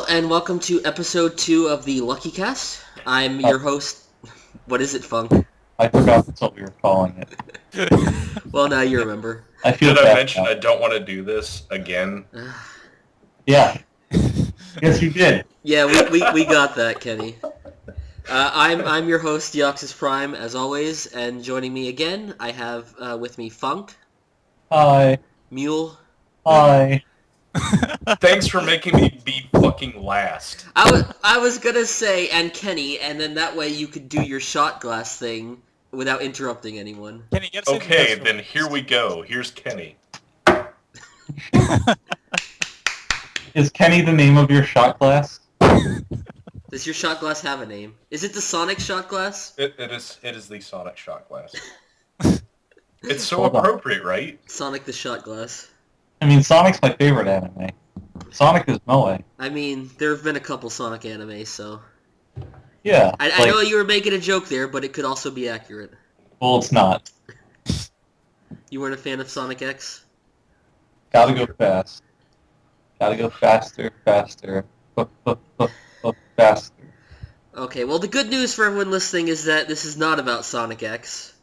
and welcome to episode 2 of the Luckycast. I'm your host. What is it, Funk? I forgot that's what we were calling it. Well, now you remember. Did I mention I don't want to do this again? Yeah. Yes, you did. Yeah, we got that, Kenny. I'm your host, DeoxysPrime, as always, and joining me again, I have with me Funk. Hi. Mule. Hi. Thanks for making me be fucking last. I was gonna say, and Kenny, and then that way you could do your shot glass thing without interrupting anyone. Kenny, get Okay, then here we go. Here's Kenny. Is Kenny the name of your shot glass? Does your shot glass have a name? Is it the Sonic shot glass? It is the Sonic shot glass. It's so appropriate, right? Sonic the shot glass. I mean, Sonic's my favorite anime. Sonic is Mule. I mean, there have been a couple Sonic animes, so... Yeah. I know you were making a joke there, but it could also be accurate. Well, it's not. You weren't a fan of Sonic X? Gotta go fast. Gotta go faster, faster, faster. Okay, well, the good news for everyone listening is that this is not about Sonic X.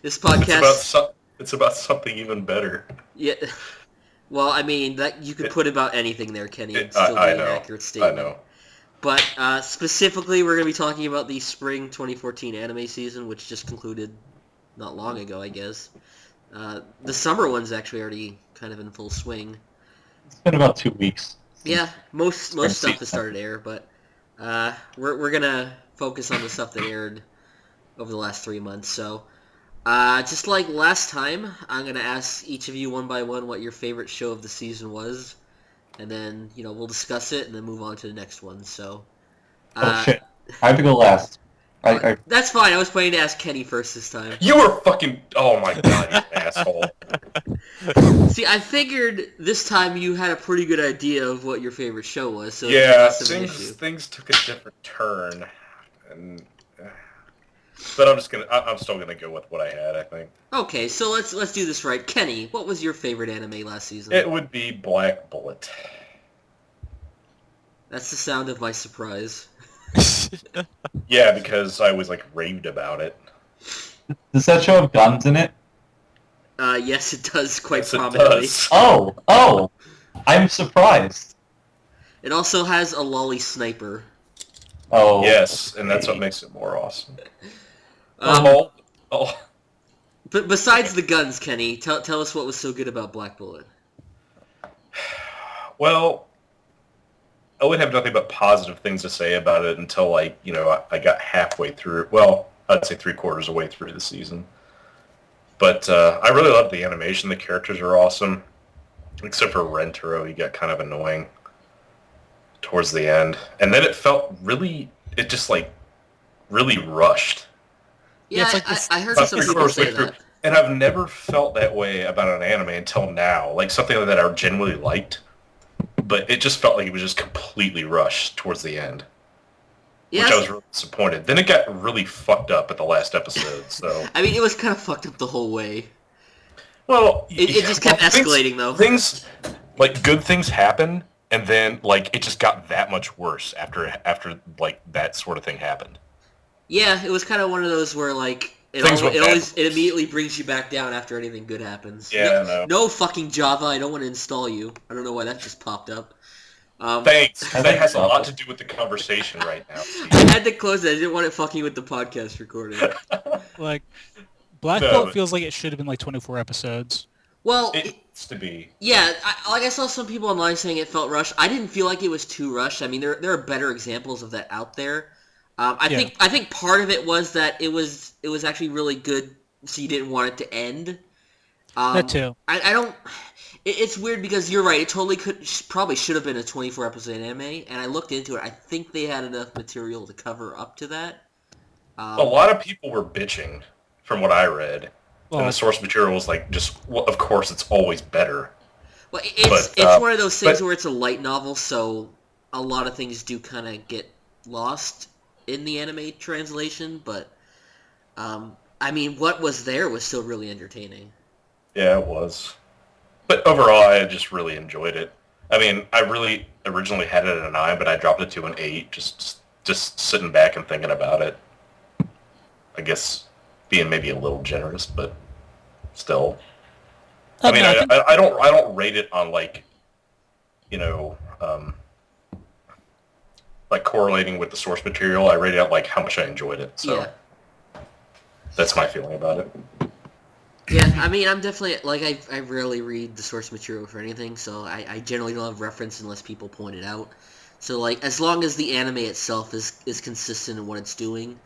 This podcast... It's about something even better. Yeah. Well, I mean, that you could put about anything there, Kenny. It'd still be an accurate statement. I know. But specifically, we're going to be talking about the spring 2014 anime season, which just concluded not long ago, I guess. The summer one's actually already kind of in full swing. It's been about 2 weeks. Yeah, most stuff has started to air, but we're going to focus on the stuff that aired over the last 3 months. So, just like last time, I'm going to ask each of you one by one what your favorite show of the season was. And then, we'll discuss it and then move on to the next one, so... oh, shit. I have to go last. That's fine. I was planning to ask Kenny first this time. You were fucking... Oh my god, you asshole. See, I figured this time you had a pretty good idea of what your favorite show was, so... Yeah, things took a different turn. And... But I'm still gonna go with what I had, I think. Okay, so let's do this right. Kenny, what was your favorite anime last season? It would be Black Bullet. That's the sound of my surprise. Yeah, because I was raved about it. Does that show have guns in it? Yes, it does quite Yes, prominently. It does. Oh! I'm surprised. It also has a lolly sniper. Oh. Yes, and that's what makes it more awesome. But besides the guns, Kenny, tell us what was so good about Black Bullet. Well, I would have nothing but positive things to say about it until I got halfway through. Well, I'd say 3/4 of the way through the season. But I really loved the animation. The characters are awesome, except for Rentaro. He got kind of annoying towards the end, and then it felt really rushed. Yeah, I heard some people say that. And I've never felt that way about an anime until now. Like, something that I genuinely liked. But it just felt like it was just completely rushed towards the end. Yes. Which I was really disappointed. Then it got really fucked up at the last episode, so... I mean, it was kind of fucked up the whole way. Well... It just kept escalating, though. Good things happen, and then, it just got that much worse after that sort of thing happened. Yeah, it was kind of one of those where, it immediately brings you back down after anything good happens. Yeah, no fucking Java, I don't want to install you. I don't know why that just popped up. Thanks. That has a lot to do with the conversation right now. I had to close it. I didn't want it fucking with the podcast recording. Black Bolt feels like it should have been 24 episodes. Well, it needs to be. Yeah, I saw some people online saying it felt rushed. I didn't feel like it was too rushed. I mean, there are better examples of that out there. I think part of it was that it was actually really good, so you didn't want it to end. That too. I don't. It's weird because you're right. It totally probably should have been a 24 episode anime, and I looked into it. I think they had enough material to cover up to that. A lot of people were bitching, from what I read, and the source material was of course it's always better. Well, it's one of those things where it's a light novel, so a lot of things do kind of get lost in the anime translation, but I mean, what was there was still really entertaining. Yeah, it was. But overall, I just really enjoyed it. I mean, I really originally had it at a 9, but I dropped it to an 8, just sitting back and thinking about it. I guess being maybe a little generous, but still. I mean, I don't rate it on like, you know, like correlating with the source material. I rate it out like how much I enjoyed it. So that's my feeling about it. Yeah, I mean, I'm definitely, like, I rarely read the source material for anything, so I generally don't have reference unless people point it out. So, like, as long as the anime itself is consistent in what it's doing,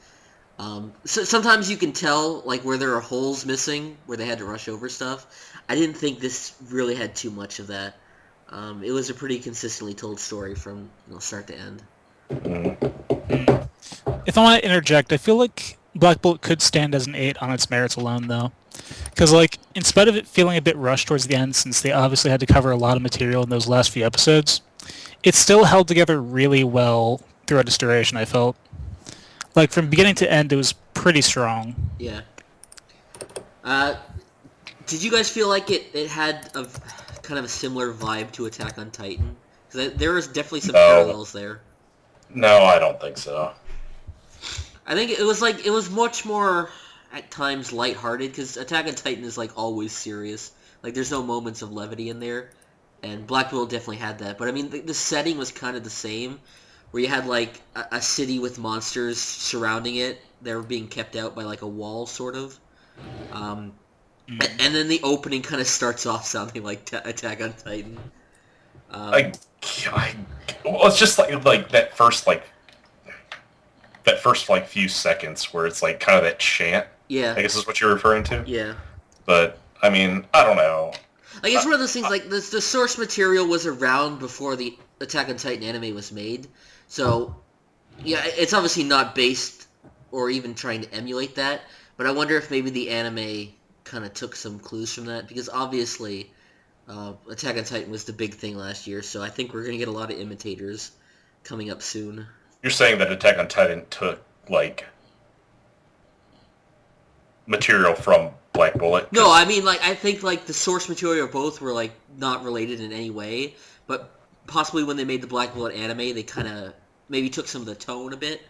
so sometimes you can tell, like, where there are holes missing, where they had to rush over stuff. I didn't think this really had too much of that. It was a pretty consistently told story from start to end. If I want to interject, I feel like Black Bolt could stand as an 8 on its merits alone, though. Because, like, in spite of it feeling a bit rushed towards the end, since they obviously had to cover a lot of material in those last few episodes, it still held together really well throughout its duration, I felt. Like, from beginning to end, it was pretty strong. Yeah. Did you guys feel like it had a kind of a similar vibe to Attack on Titan? Because there was definitely some parallels there. No, I don't think so. I think it was much more at times lighthearted, because Attack on Titan is like always serious. Like there's no moments of levity in there, and Black Bolt definitely had that. But I mean, the setting was kind of the same, where you had like a city with monsters surrounding it. They were being kept out by like a wall, sort of. And then the opening kind of starts off sounding like Attack on Titan. Well, it's just like that first few seconds where it's like kind of that chant. Yeah. I guess is what you're referring to. Yeah. But I mean, I don't know. Like it's one of those things. Like the source material was around before the Attack on Titan anime was made, so yeah, it's obviously not based or even trying to emulate that. But I wonder if maybe the anime kind of took some clues from that, because obviously Attack on Titan was the big thing last year, so I think we're gonna get a lot of imitators coming up soon. You're saying that Attack on Titan took like material from Black Bullet? No, I mean, like, I think, like, the source material of both were, like, not related in any way, but possibly when they made the Black Bullet anime, they kind of maybe took some of the tone a bit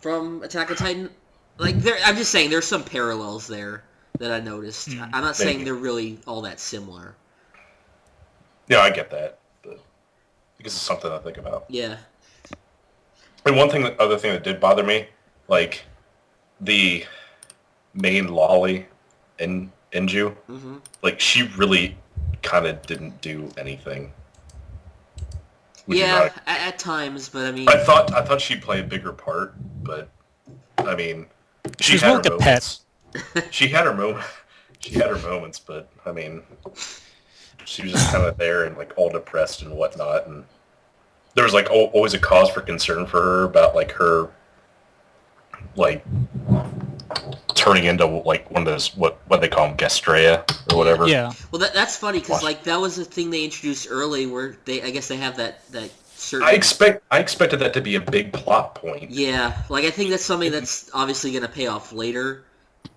from Attack on Titan. Like, I'm just saying, there's some parallels there that I noticed. I'm not saying they're really all that similar. Yeah, I get that, but because it's something to think about. Yeah. And other thing that did bother me, like, the main lolly in Inju, like she really kind of didn't do anything. Yeah, at times, but I mean, I thought she'd play a bigger part, but I mean, she had her moments. She had her moments, but I mean, she was just kind of there and like all depressed and whatnot, and there was like always a cause for concern for her about like her like turning into like one of those what they call them, Gastrea or whatever. Yeah. Well, that's funny because like that was the thing they introduced early, where I guess they have that certain. I expected that to be a big plot point. Yeah, like I think that's something that's obviously going to pay off later.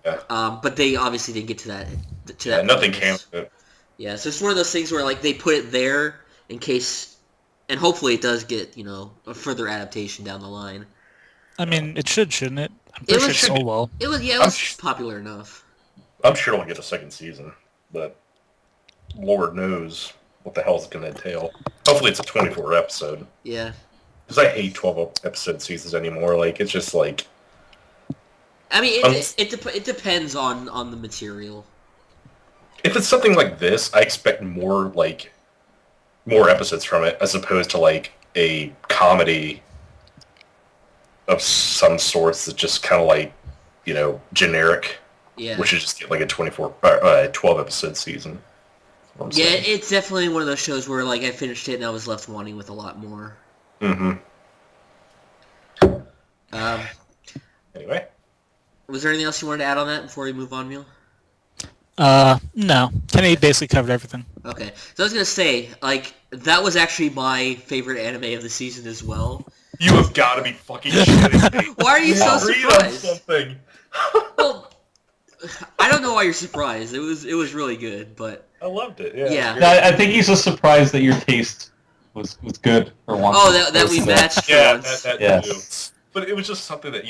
Yeah. But they obviously didn't get to that. Yeah, nothing came of it. Yeah, so it's one of those things where like they put it there in case, and hopefully it does get a further adaptation down the line. I mean, it shouldn't it? I'm pretty sure it's sold well. It was popular enough. I'm sure it'll get a second season, but Lord knows what the hell it's going to entail. Hopefully it's a 24 episode. Yeah. Because I hate 12 episode seasons anymore. Like, it's just like... I mean, it depends on the material. If it's something like this, I expect more episodes from it, as opposed to, like, a comedy of some sorts that's just kind of like, generic. Yeah. Which is just like a 12 episode season. Yeah, it's definitely one of those shows where like I finished it and I was left wanting with a lot more. Mm-hmm. Anyway. Was there anything else you wanted to add on that before we move on, Mule? No. Kenny basically covered everything. Okay. So I was going to say, like, that was actually my favorite anime of the season as well. You have got to be fucking shitting me. Why are you so surprised? Something. Well, I don't know why you're surprised. It was really good, but... I loved it, yeah. I think he's just surprised that your taste was good for once. Oh, that we matched for Yeah, once. that Yes. too. But it was just something that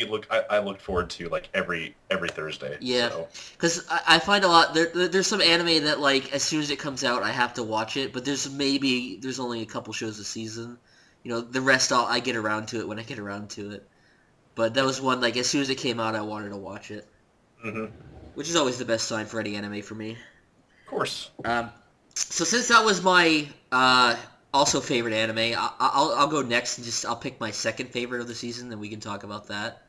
I looked forward to like every Thursday. Yeah, So. because I find a lot there's some anime that like as soon as it comes out I have to watch it, but there's only a couple shows a season. You know, the rest I get around to it when I get around to it. But that was one like as soon as it came out I wanted to watch it. Mm-hmm. Which is always the best sign for any anime for me. Of course. So since that was my also favorite anime, I'll go next and I'll pick my second favorite of the season, then we can talk about that.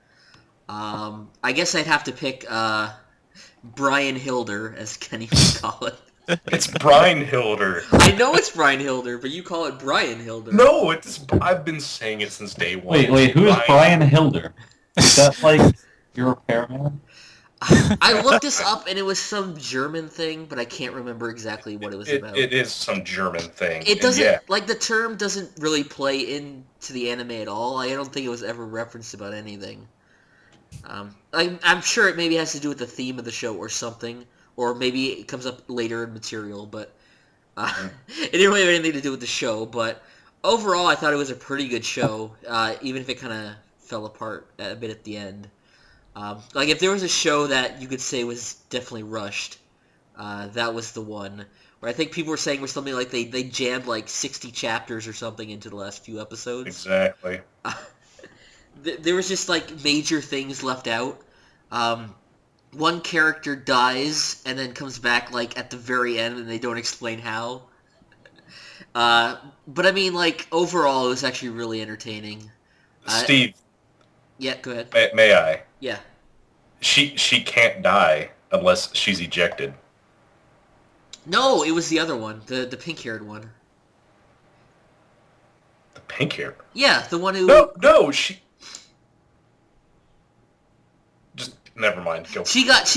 I guess I'd have to pick Brynhildr, as Kenny would call it. It's Brynhildr. I know it's Brynhildr, but you call it Brynhildr. No, I've been saying it since day one. Wait, who is Brynhildr? Is that like your repairman? I looked this up and it was some German thing, but I can't remember exactly what it was about. It is some German thing. It doesn't, yeah. like, the term doesn't really play into the anime at all. I don't think it was ever referenced about anything. I'm sure it maybe has to do with the theme of the show or something, or maybe it comes up later in material, but it didn't really have anything to do with the show. But overall, I thought it was a pretty good show, even if it kind of fell apart a bit at the end. Like, if there was a show that you could say was definitely rushed, that was the one. Where I think people were saying was something like they jammed like 60 chapters or something into the last few episodes. Exactly. There was just like major things left out. One character dies and then comes back like at the very end and they don't explain how. But I mean, like, overall it was actually really entertaining. Steve. Yeah, go ahead. May I? Yeah. She can't die unless she's ejected. No, it was the other one, the pink-haired one. The pink hair? Yeah, the one who... No, she... Just, never mind, go. She got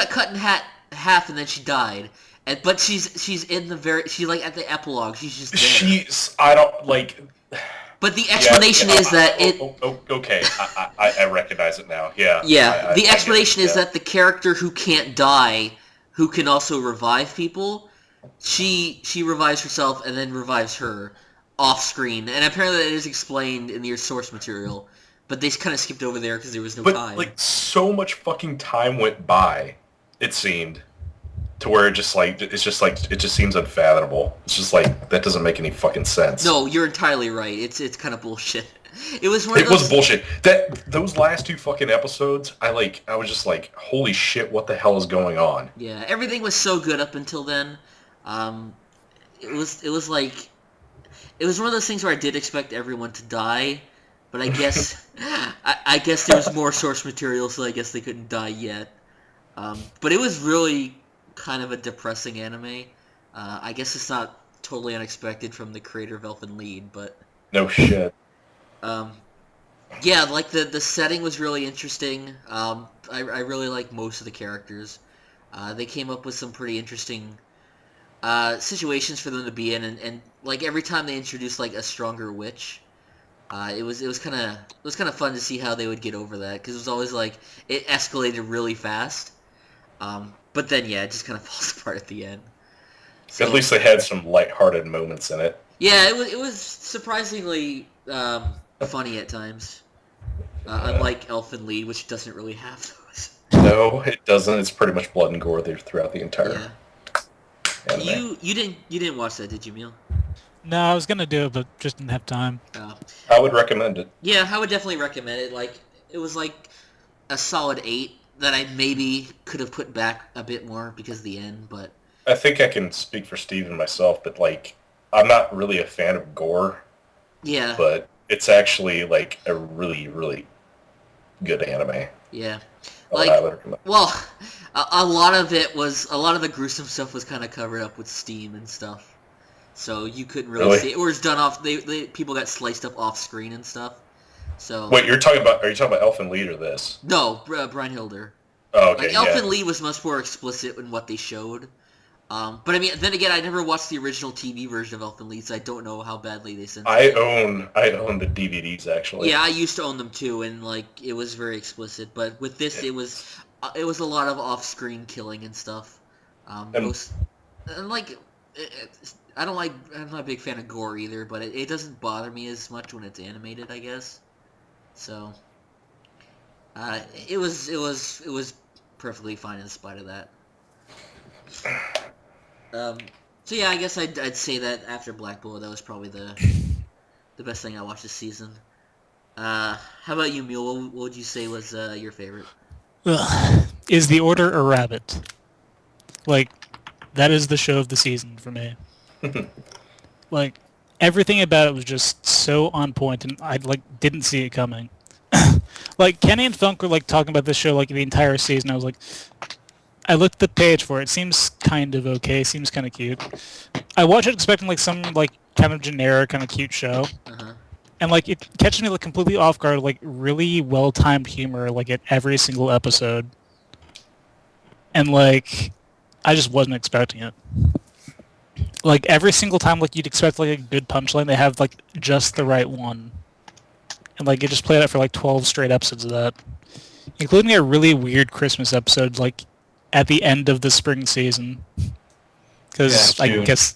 cut in half and then she died. But she's in the she's like at the epilogue, she's just there. I don't, like... But the explanation is that it... Okay, I recognize it now, yeah. Yeah, the explanation is yeah. that the character who can't die, who can also revive people, she revives herself and then revives her off screen. And apparently that is explained in your source material, but they kind of skipped over there because there was no time. But, like, so much fucking time went by, it seemed, to where it just seems unfathomable. It's just like, that doesn't make any fucking sense. No, you're entirely right. It's kind of bullshit. It was bullshit. Those last two fucking episodes, I was just like, holy shit, what the hell is going on? Yeah, everything was so good up until then. It was one of those things where I did expect everyone to die, but I guess I guess there was more source material, so I guess they couldn't die yet. But it was really kind of a depressing anime. I guess it's not totally unexpected from the creator of Elfen Lied, but... No shit. Yeah, like, the setting was really interesting. I really like most of the characters. They came up with some pretty interesting situations for them to be in, and like, every time they introduced, like, a stronger witch, it was kind of fun to see how they would get over that, because it was always, like, it escalated really fast. But then, yeah, it just kind of falls apart at the end. So, at least they had some lighthearted moments in it. Yeah, it was surprisingly funny at times. Unlike Elfen Lied, which doesn't really have those. No, it doesn't. It's pretty much blood and gore there throughout the entire anime. You didn't watch that, did you, Mule? No, I was gonna do it, but just didn't have time. Oh. I would recommend it. Yeah, I would definitely recommend it. Like, it was like a solid 8 that I maybe could have put back a bit more because of the end, but... I think I can speak for Steve and myself, but, like, I'm not really a fan of gore. Yeah. But it's actually, like, a really, really good anime. Yeah. Like, I would recommend. Well, a lot of the gruesome stuff was kind of covered up with steam and stuff. So you couldn't really see it. Or it was done off, people got sliced up off screen and stuff. So... Wait, are you talking about Elfen Lied or this? No, Brynhildr. Oh, okay, like, Elfen Lied was much more explicit in what they showed. But I mean, then again, I never watched the original TV version of Elfen Lied, so I don't know how badly they censored it. I own the DVDs, actually. Yeah, I used to own them too, and like, it was very explicit. But with this, it was a lot of off-screen killing and stuff. And like, I'm not a big fan of gore either, but it doesn't bother me as much when it's animated, I guess. So, it was perfectly fine in spite of that. So yeah, I guess I'd say that after Black Bull, that was probably the best thing I watched this season. How about you, Mule? What would you say was your favorite? Is The Order a rabbit? Like, that is the show of the season for me. Like, everything about it was just so on point, and I didn't see it coming. Like, Kenny and Funk were talking about this show the entire season. I was like, I looked at the page for it. It seems kind of okay. Seems kind of cute. I watched it expecting some kind of generic, kind of cute show. Uh-huh. And it catches me completely off guard, really well timed humor at every single episode. And I just wasn't expecting it. Every single time you'd expect a good punchline, they have just the right one. And it just played out for 12 straight episodes of that. Including a really weird Christmas episode at the end of the spring season. Because I guess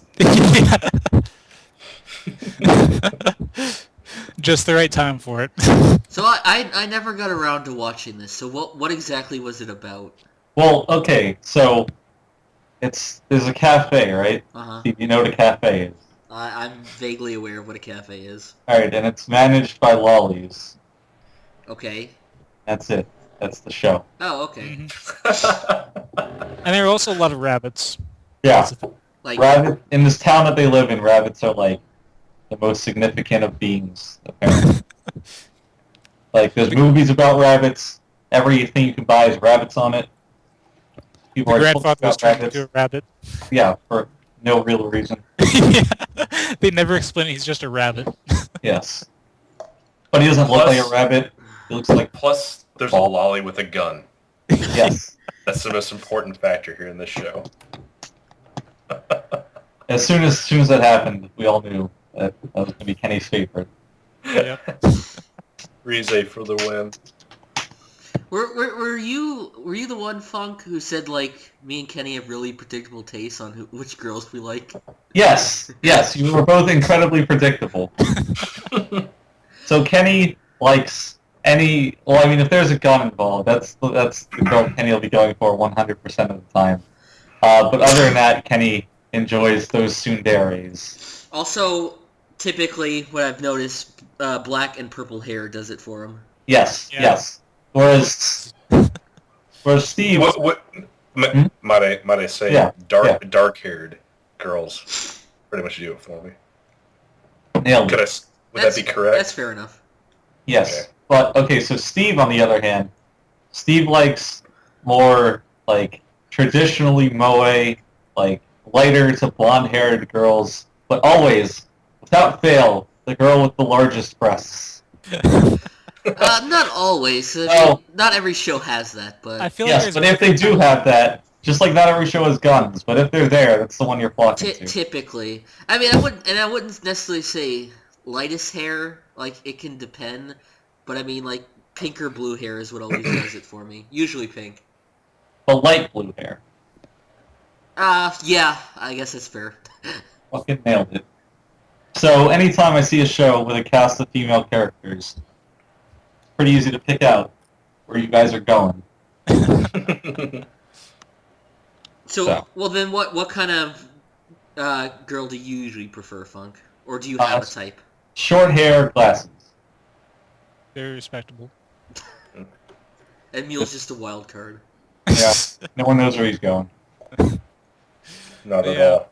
just the right time for it. So I never got around to watching this. So what exactly was it about? Well, okay, so there's a cafe, right? Uh-huh. You know what a cafe is? I'm vaguely aware of what a cafe is. Alright, and it's managed by lollies. Okay. That's it. That's the show. Oh, okay. Mm-hmm. And there are also a lot of rabbits. Yeah. Rabbit in this town that they live in, rabbits are the most significant of beings, apparently. There's movies about rabbits. Everything you can buy is rabbits on it. People the are grandfather was turned rabbits. into a rabbit. Yeah, for no real reason. Yeah. They never explain it. He's just a rabbit. Yes. But he doesn't look like a rabbit. He looks like... Plus, there's a lolly with a gun. Yes. That's the most important factor here in this show. As soon as that happened, we all knew that was going to be Kenny's favorite. Yep. Rize for the win. Were you the one, Funk, who said me and Kenny have really predictable tastes on which girls we like? Yes, you were both incredibly predictable. So Kenny likes any. Well, I mean, if there's a gun involved, that's the girl Kenny will be going for 100% of the time. But other than that, Kenny enjoys those tsunderes. Also, typically, what I've noticed, black and purple hair does it for him. Yes, Yeah. yes. Whereas Steve... Might I say, Yeah, dark-haired girls pretty much do it for me. Nailed it. Would that be correct? That's fair enough. Yes. Okay. But, okay, so Steve, on the other hand, Steve likes more, traditionally moe, lighter to blonde-haired girls, but always, without fail, the girl with the largest breasts. Not always. I mean, not every show has that, but... I feel yes, but if they do have that, just like not every show has guns, but if they're there, that's the one you're flocking to. Typically. I mean, I wouldn't necessarily say lightest hair, it can depend, but I mean, pink or blue hair is what always does it for me. Usually pink. But light blue hair. Yeah, I guess that's fair. Fucking nailed it. So, anytime I see a show with a cast of female characters, it's pretty easy to pick out where you guys are going. So, well then, what kind of girl do you usually prefer, Funk? Or do you have a type? Short hair, glasses. Very respectable. And Mule's just a wild card. Yeah, no one knows where he's going. Not at all.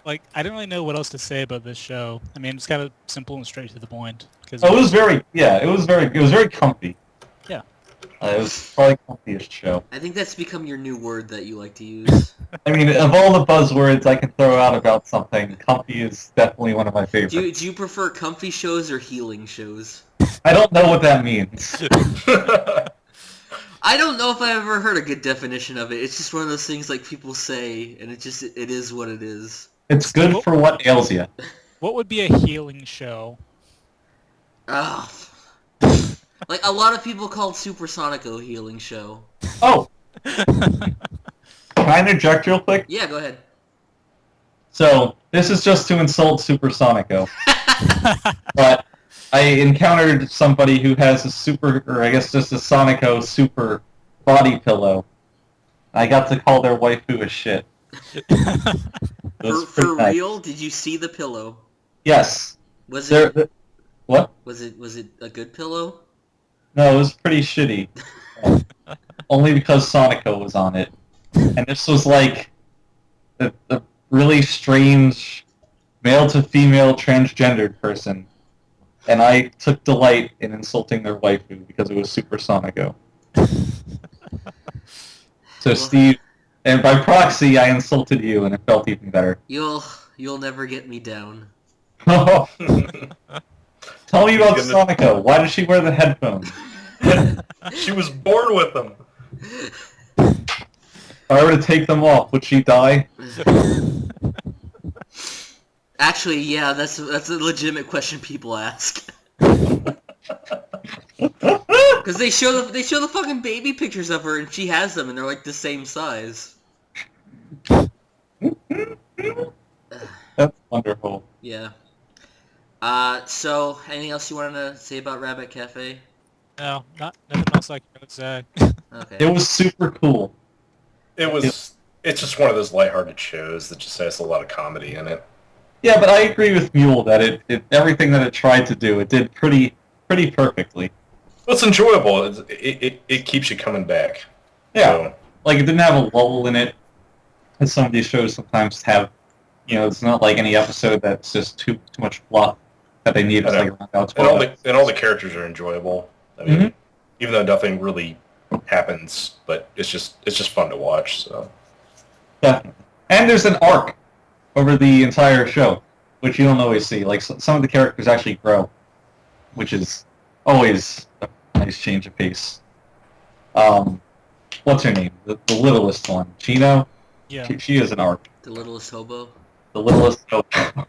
I don't really know what else to say about this show. I mean, it's kind of simple and straight to the point. It was very comfy. Yeah. It was probably the comfiest show. I think that's become your new word that you like to use. I mean, of all the buzzwords I can throw out about something, comfy is definitely one of my favorites. Do you prefer comfy shows or healing shows? I don't know what that means. I don't know if I ever heard a good definition of it. It's just one of those things people say, and it is what it is. It's good for what ails you. What would be a healing show? Oh. A lot of people called Supersonico a healing show. Oh! Can I interject real quick? Yeah, go ahead. So, this is just to insult Supersonico. But I encountered somebody who has a super, or I guess just a Sonico super body pillow. I got to call their waifu a shit. For nice. Real? Did you see the pillow? Yes. Was it... What? Was it a good pillow? No, it was pretty shitty. Only because Sonico was on it. And this was like a really strange male-to-female transgendered person. And I took delight in insulting their waifu because it was Super Sonico. So Steve, and by proxy, I insulted you, and it felt even better. You'll never get me down. Tell me about Sonico. Why does she wear the headphones? She was born with them. If I were to take them off, would she die? Actually, yeah, that's a legitimate question people ask. Because they show the fucking baby pictures of her, and she has them, and they're like the same size. That's wonderful. Yeah. So anything else you wanted to say about Rabbit Cafe? No, nothing else I can really say. Okay. It was super cool. It's just one of those lighthearted shows that just has a lot of comedy in it. Yeah, but I agree with Mule that it everything that it tried to do, it did pretty perfectly. Well, it's enjoyable. It keeps you coming back. Yeah, So, like it didn't have a lull in it, as some of these shows sometimes have. You know, it's not like any episode that's just too much fluff that they need to like round out. And all the characters are enjoyable. I mean, even though nothing really happens, but it's just fun to watch. So definitely, and there's an arc over the entire show, which you don't always see. Like some of the characters actually grow, which is always a nice change of pace. What's her name? The littlest one, Chino. Yeah, she is an arc. The littlest hobo. The littlest hobo.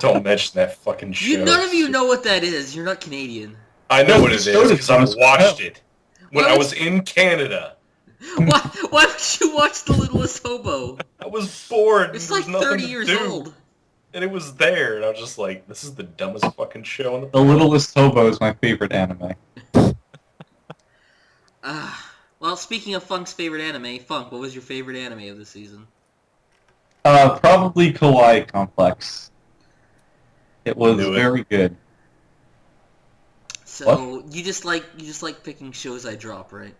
don't mention that fucking show. None of you know what that is. You're not Canadian. I know what it is because I watched it when I was in Canada. Why would you watch The Littlest Hobo? I was bored. It's like 30 years old. And it was there, and I was just like, this is the dumbest fucking show on the The Littlest Hobo is my favorite anime. Well, speaking of Funk's favorite anime, Funk, what was your favorite anime of the season? Probably Kawaii Complex. It was very good. So you just like picking shows I drop, right?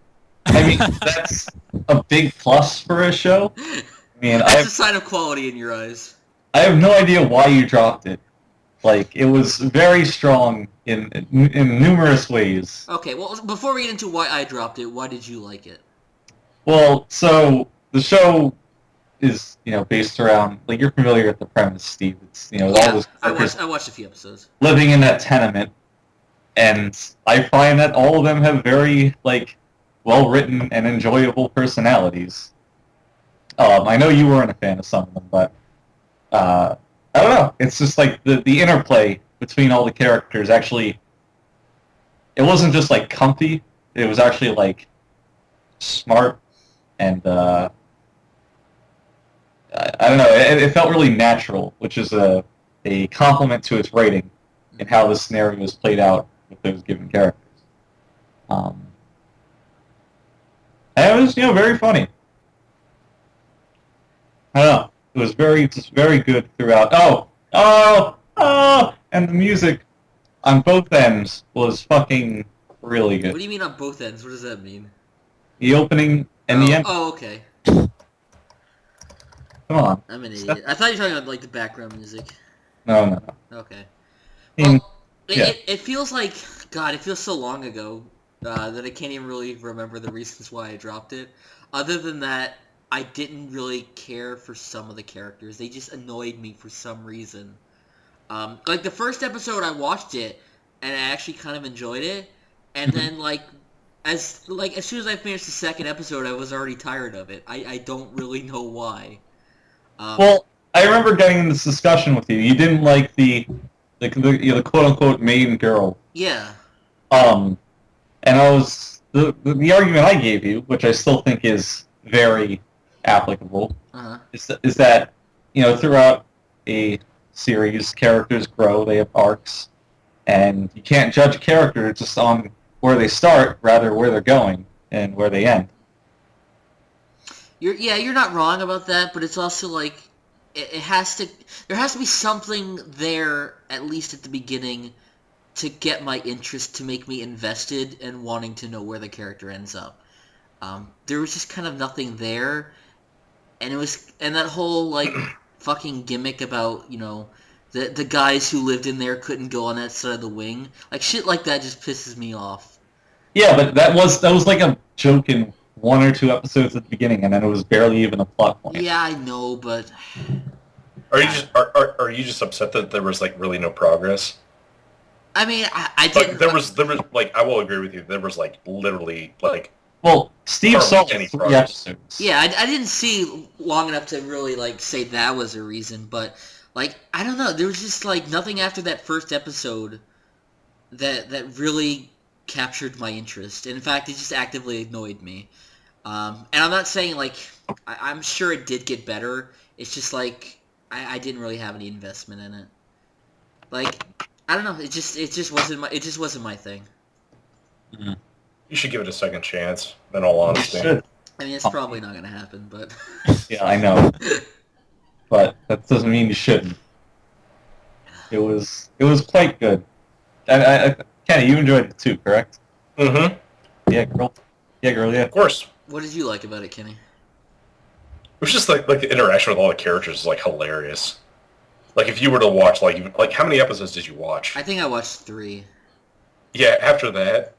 I mean, that's a big plus for a show. I mean, that's a sign of quality in your eyes. I have no idea why you dropped it. Like, it was very strong in numerous ways. Okay, well, before we get into why I dropped it, why did you like it? Well, so the show is, based around, like, you're familiar with the premise, Steve. It's, all those characters I watched a few episodes. living in that tenement, and I find that all of them have very, like, well-written and enjoyable personalities. I know you weren't a fan of some of them, but I don't know. It's just like the interplay between all the characters actually, it wasn't just like comfy, it was actually like smart and I don't know, it felt really natural, which is a compliment to its writing and how the scenario was played out with those given characters. And it was, very funny. I don't know. It was very good throughout. And the music on both ends was fucking really good. What do you mean on both ends? What does that mean? The opening and the end. Oh, okay. Come on. I'm an idiot. I thought you were talking about, like, the background music. No. Okay. I mean, it feels like, God, it feels so long ago that I can't even really remember the reasons why I dropped it. Other than that, I didn't really care for some of the characters. They just annoyed me for some reason. Like, the first episode, I watched it, and I actually kind of enjoyed it. And then, as soon as I finished the second episode, I was already tired of it. I don't really know why. Well, I remember getting in this discussion with you. You didn't like the quote-unquote main girl. Yeah. And I was... The argument I gave you, which I still think is very applicable Uh-huh. is that, throughout a series, characters grow, they have arcs, and you can't judge a character just on where they start, rather where they're going and where they end. You're not wrong about that, but it's also like there has to be something there at least at the beginning to get my interest, to make me invested and wanting to know where the character ends up. There was just kind of nothing there, and that whole like fucking gimmick about the guys who lived in there couldn't go on that side of the wing, like shit like that just pisses me off. Yeah, but that was like a joke in 1 or 2 episodes at the beginning, and then it was barely even a plot point. Yeah, I know, but Are you just upset that there was like really no progress? I mean, I didn't. There was like, I will agree with you. There was like literally like. Well, Steve saw any 3 progress. episodes. Yeah, I didn't see long enough to really like say that was a reason, but like I don't know, there was just like nothing after that first episode that really captured my interest. And in fact, it just actively annoyed me. And I'm not saying like I'm sure it did get better. It's just like I didn't really have any investment in it. Like I don't know, it just wasn't my thing. Mm-hmm. You should give it a second chance, in all honesty. You should. I mean, it's probably not gonna happen, but Yeah, I know. But that doesn't mean you shouldn't. It was quite good. Kenny, you enjoyed it too, correct? Mm-hmm. Yeah, girl. Yeah. Of course. what did you like about it, Kenny? It was just like the interaction with all the characters is like hilarious. Like if you were to watch like how many episodes did you watch? I think I watched 3. Yeah, after that,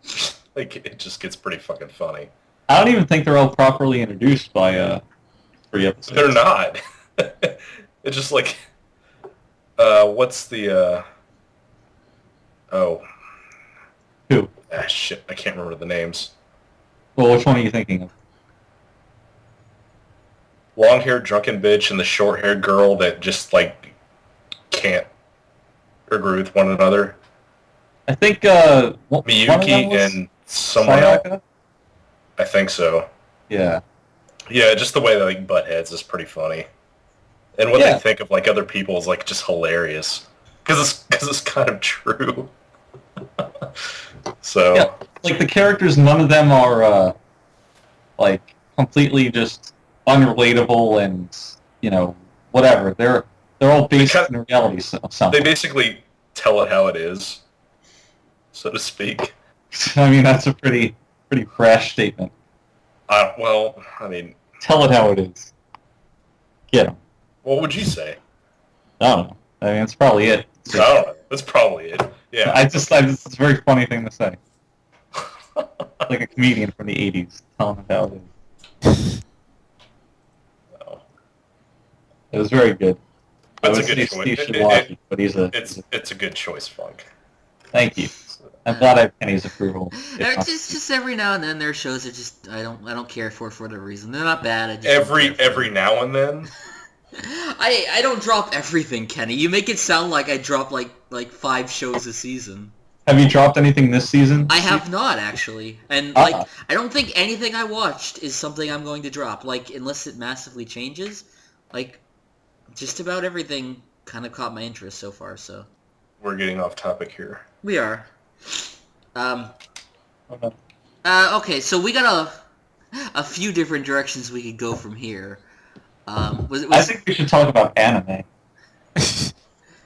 like it just gets pretty fucking funny. I don't even think they're all properly introduced by 3 episodes. They're not. It's just like, what's the oh. Who? Ah, shit, I can't remember the names. Well, which one are you thinking of? Long-haired drunken bitch and the short-haired girl that just, like, can't agree with one another. I think, one of them Miyuki was and someone else. Sayaka? I think so. Yeah. Yeah, just the way they, like, butt heads is pretty funny. And what they think of, like, other people is, like, just hilarious. Because it's kind of true. So... Yeah, like, the characters, none of them are, like, completely just unrelatable and, whatever. They're all based in reality of something. They basically tell it how it is, so to speak. I mean, that's a pretty brash statement. Well, I mean... Tell it how it is. Get 'em. What would you say? I don't know. I mean, that's probably it. I don't know. That's probably it. Yeah. It's a very funny thing to say. Like a comedian from the 80s telling him how it is. No. It was very good. That's I a would good say choice. Steve should watch it, but It's a good choice, Funk. Thank you. I'm glad I have Kenny's approval. It's just every now and then there are shows that just I don't care for whatever reason. They're not bad. I just Every now and then. I don't drop everything, Kenny. You make it sound like I drop like 5 shows a season. Have you dropped anything this season? I have not actually, and like I don't think anything I watched is something I'm going to drop. Like unless it massively changes, like just about everything kind of caught my interest so far. So We're getting off topic here. we are. Okay. Okay, so we got a few different directions we could go from here. I think we should talk about anime.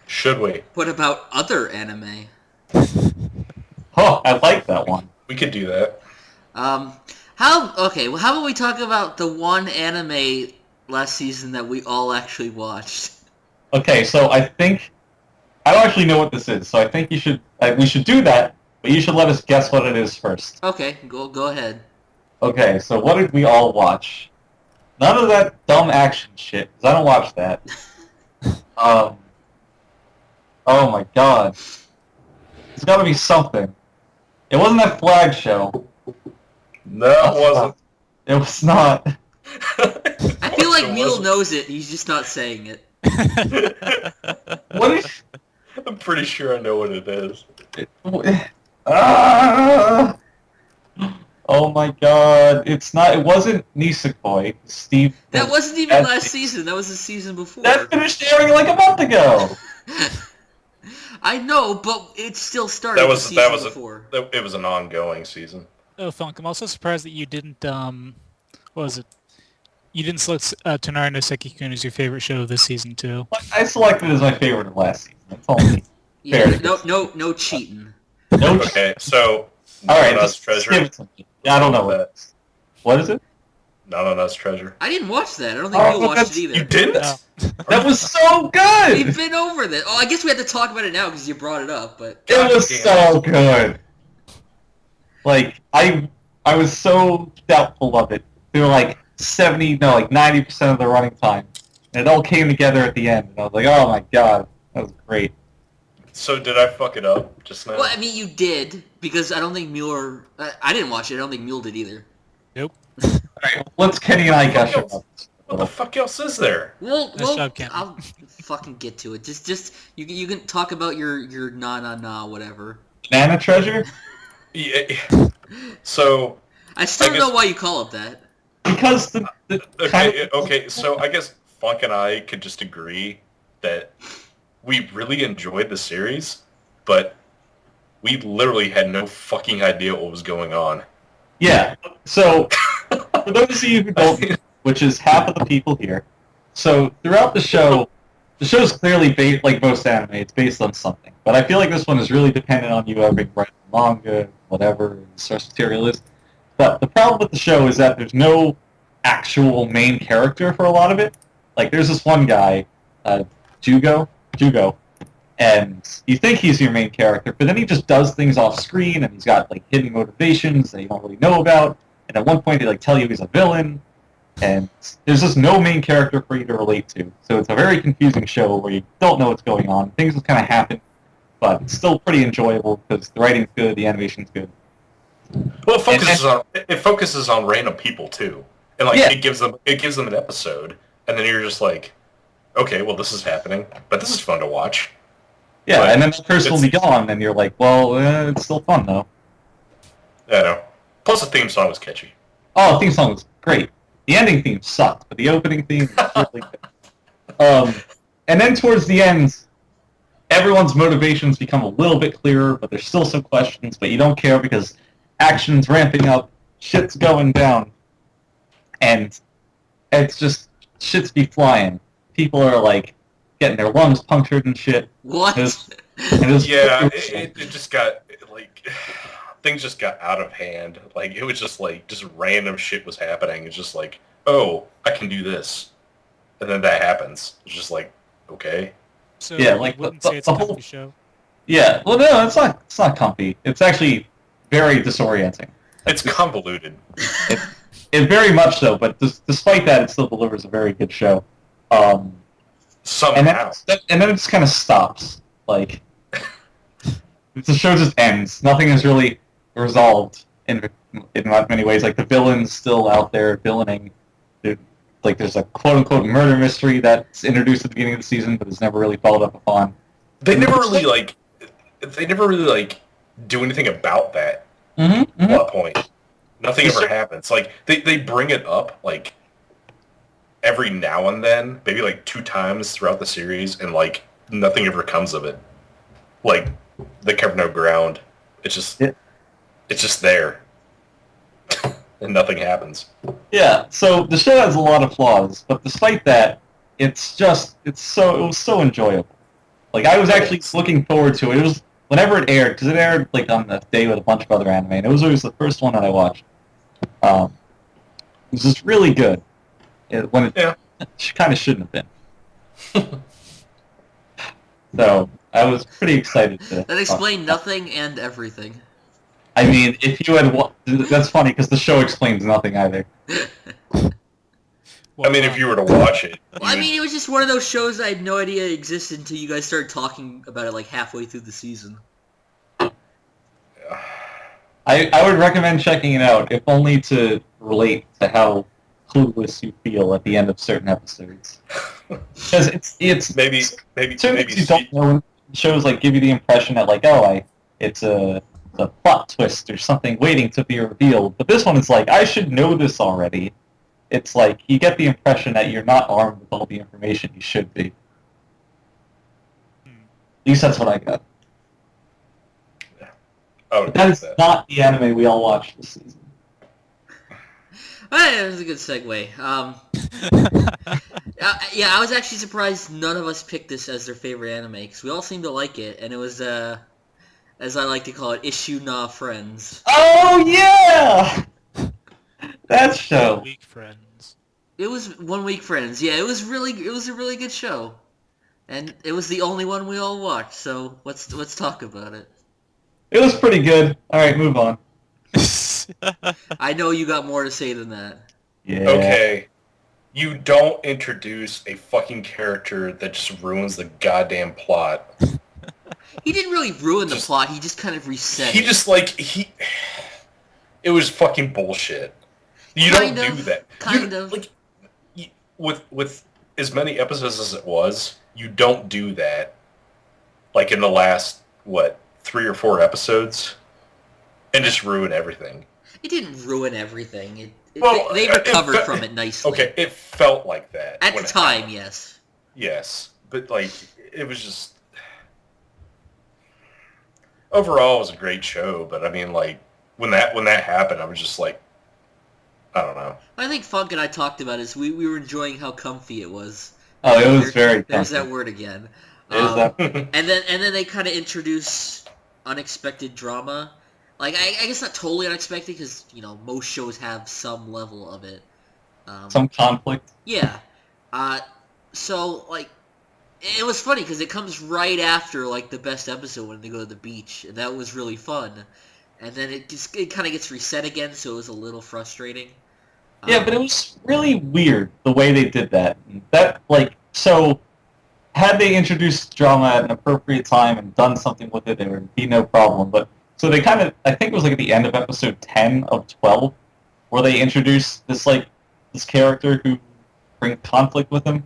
Should we? What about other anime? Oh, I like that one. We could do that. How about we talk about the one anime last season that we all actually watched? Okay, so I think I don't actually know what this is, so I think we should do that, but you should let us guess what it is first. Okay, go ahead. Okay, so what did we all watch? None of that dumb action shit, because I don't watch that. Oh my god. There's gotta be something. It wasn't that flag show. No, it wasn't. It was not. I feel like Mule knows it, he's just not saying it. What is... I'm pretty sure I know what it is. Oh Oh my god, it wasn't Nisekoi. Steve... That wasn't even last season, that was the season before. That finished airing like a month ago! I know, but it still started before. It was an ongoing season. Oh, Funk, I'm also surprised that you didn't, what was it? You didn't select Tonari no Sekikun as your favorite show of this season, too. I selected it as my favorite of last season. That's all me. Yeah, no cheating. No Okay, so... Alright, Nanana's Treasure. I don't know what is it? Nanana's Treasure. I didn't watch that. I don't think you watched it either. You didn't? No. That was so good! We've been over that. Oh, I guess we have to talk about it now because you brought it up, but... It was so good. Like, I was so doubtful of it. They were like 90% of the running time. And it all came together at the end. And I was like, oh my god, that was great. So did I fuck it up just now? Well, I mean, you did, because I don't think Mule... I didn't watch it. I don't think Mule did either. Nope. Alright, let's Kenny and I gush about this. What the fuck else is there? Well, job, Ken. I'll fucking get to it. Just you can talk about your na whatever. Banana Treasure? Yeah. So... I still don't know why you call it that. Because Okay, so I guess Funk and I could just agree that we really enjoyed the series, but we literally had no fucking idea what was going on. Yeah, so, for those of you who don't, which is half of the people here, so throughout the show's clearly based, like most anime, it's based on something. But I feel like this one is really dependent on you having read the manga, whatever the source material is. But the problem with the show is that there's no actual main character for a lot of it. Like, there's this one guy, Jugo, and you think he's your main character, but then he just does things off screen, and he's got, like, hidden motivations that you don't really know about, and at one point they, like, tell you he's a villain, and there's just no main character for you to relate to. So it's a very confusing show where you don't know what's going on. Things just kind of happen, but it's still pretty enjoyable because the writing's good, the animation's good. Well, it focuses on random people too, and like it gives them an episode, and then you're just like, okay, well this is happening, but this is fun to watch. Yeah, but and then the person will be gone, and you're like, well, it's still fun though. I know. Plus the theme song was catchy. Oh, the theme song was great. The ending theme sucked, but the opening theme was really good. And then towards the end, everyone's motivations become a little bit clearer, but there's still some questions, but you don't care because action's ramping up, shit's going down, and it's just, shit's be flying. People are, like, getting their lungs punctured and shit. What? It just got, like, things just got out of hand. Like, it was just, like, just random shit was happening. It's just like, oh, I can do this. And then that happens. It's just like, okay. So yeah, you like, wouldn't say it's a whole comfy show? Yeah, well, no, it's not comfy. It's actually very disorienting. It's convoluted. It very much so, but despite that, it still delivers a very good show. Somehow. And then it just kind of stops. Like, the show just ends. Nothing is really resolved in many ways. Like, the villain's still out there villaining. Like, there's a quote-unquote murder mystery that's introduced at the beginning of the season, but is never really followed up upon. They never really do anything about that plot point. Nothing ever happens. Like, they bring it up, like, every now and then, maybe, like, 2 times throughout the series, and, like, nothing ever comes of it. Like, they cover no ground. It's just there. And nothing happens. Yeah, so the show has a lot of flaws, but despite that, it was so enjoyable. Like, I was actually looking forward to it. It was whenever it aired, because it aired like on the day with a bunch of other anime, and it was always the first one that I watched. It was just really good. It kind of shouldn't have been. So I was pretty excited to. That explained nothing and everything. I mean, if you had, that's funny because the show explains nothing either. I mean, if you were to watch it. Well, I mean, it was just one of those shows I had no idea existed until you guys started talking about it like halfway through the season. I would recommend checking it out, if only to relate to how clueless you feel at the end of certain episodes. Because it's maybe you don't know, shows like give you the impression that like, it's a a plot twist or something waiting to be revealed. But this one is like, I should know this already. It's like, you get the impression that you're not armed with all the information you should be. At least that's what I got. Oh, But that is not the anime we all watched this season. That was a good segue. Yeah, I was actually surprised none of us picked this as their favorite anime, because we all seemed to like it, and it was, as I like to call it, Isshuukan Friends. Oh, yeah! That show. Weak Friends. It was 1 Week Friends. Yeah, it was a really good show. And it was the only one we all watched, so let's talk about it. It was pretty good. Alright, move on. I know you got more to say than that. Yeah. Okay. You don't introduce a fucking character that just ruins the goddamn plot. He didn't really ruin the plot, he just kind of reset He it. just, like, it was fucking bullshit. You Kind don't of, do that. kind of. Like, with as many episodes as it was, you don't do that. Like, in the last, 3 or 4 episodes? And just ruin everything. It didn't ruin everything. Well, they recovered from it nicely. Okay, it felt like that. At the time, yes. Yes, but, like, it was just... Overall, it was a great show, but, I mean, like, when that happened, I was just like, I don't know. I think Funk and I talked about is we were enjoying how comfy it was. Oh, it was very There's comfy. that word again. There's that. And then they kind of introduce unexpected drama. Like, I guess not totally unexpected, because, most shows have some level of it. Some conflict. Yeah. So, like, it was funny, because it comes right after, like, the best episode when they go to the beach, and that was really fun. And then it kind of gets reset again, so it was a little frustrating. Yeah, but it was really weird the way they did that. So, had they introduced drama at an appropriate time and done something with it, there would be no problem. But so they kind of, I think it was like at the end of episode 10 of 12, where they introduced this character who brings conflict with him,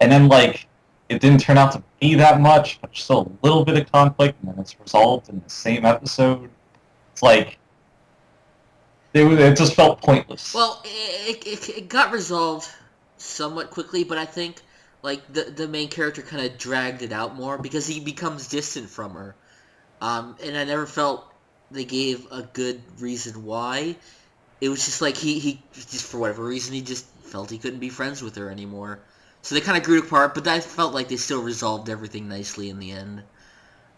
and then it didn't turn out to be that much, but still a little bit of conflict, and then it's resolved in the same episode. It's like it just felt pointless. Well, it got resolved somewhat quickly, but I think the main character kind of dragged it out more because he becomes distant from her, and I never felt they gave a good reason why. It was just like he just for whatever reason he just felt he couldn't be friends with her anymore. So they kind of grew apart, but I felt like they still resolved everything nicely in the end.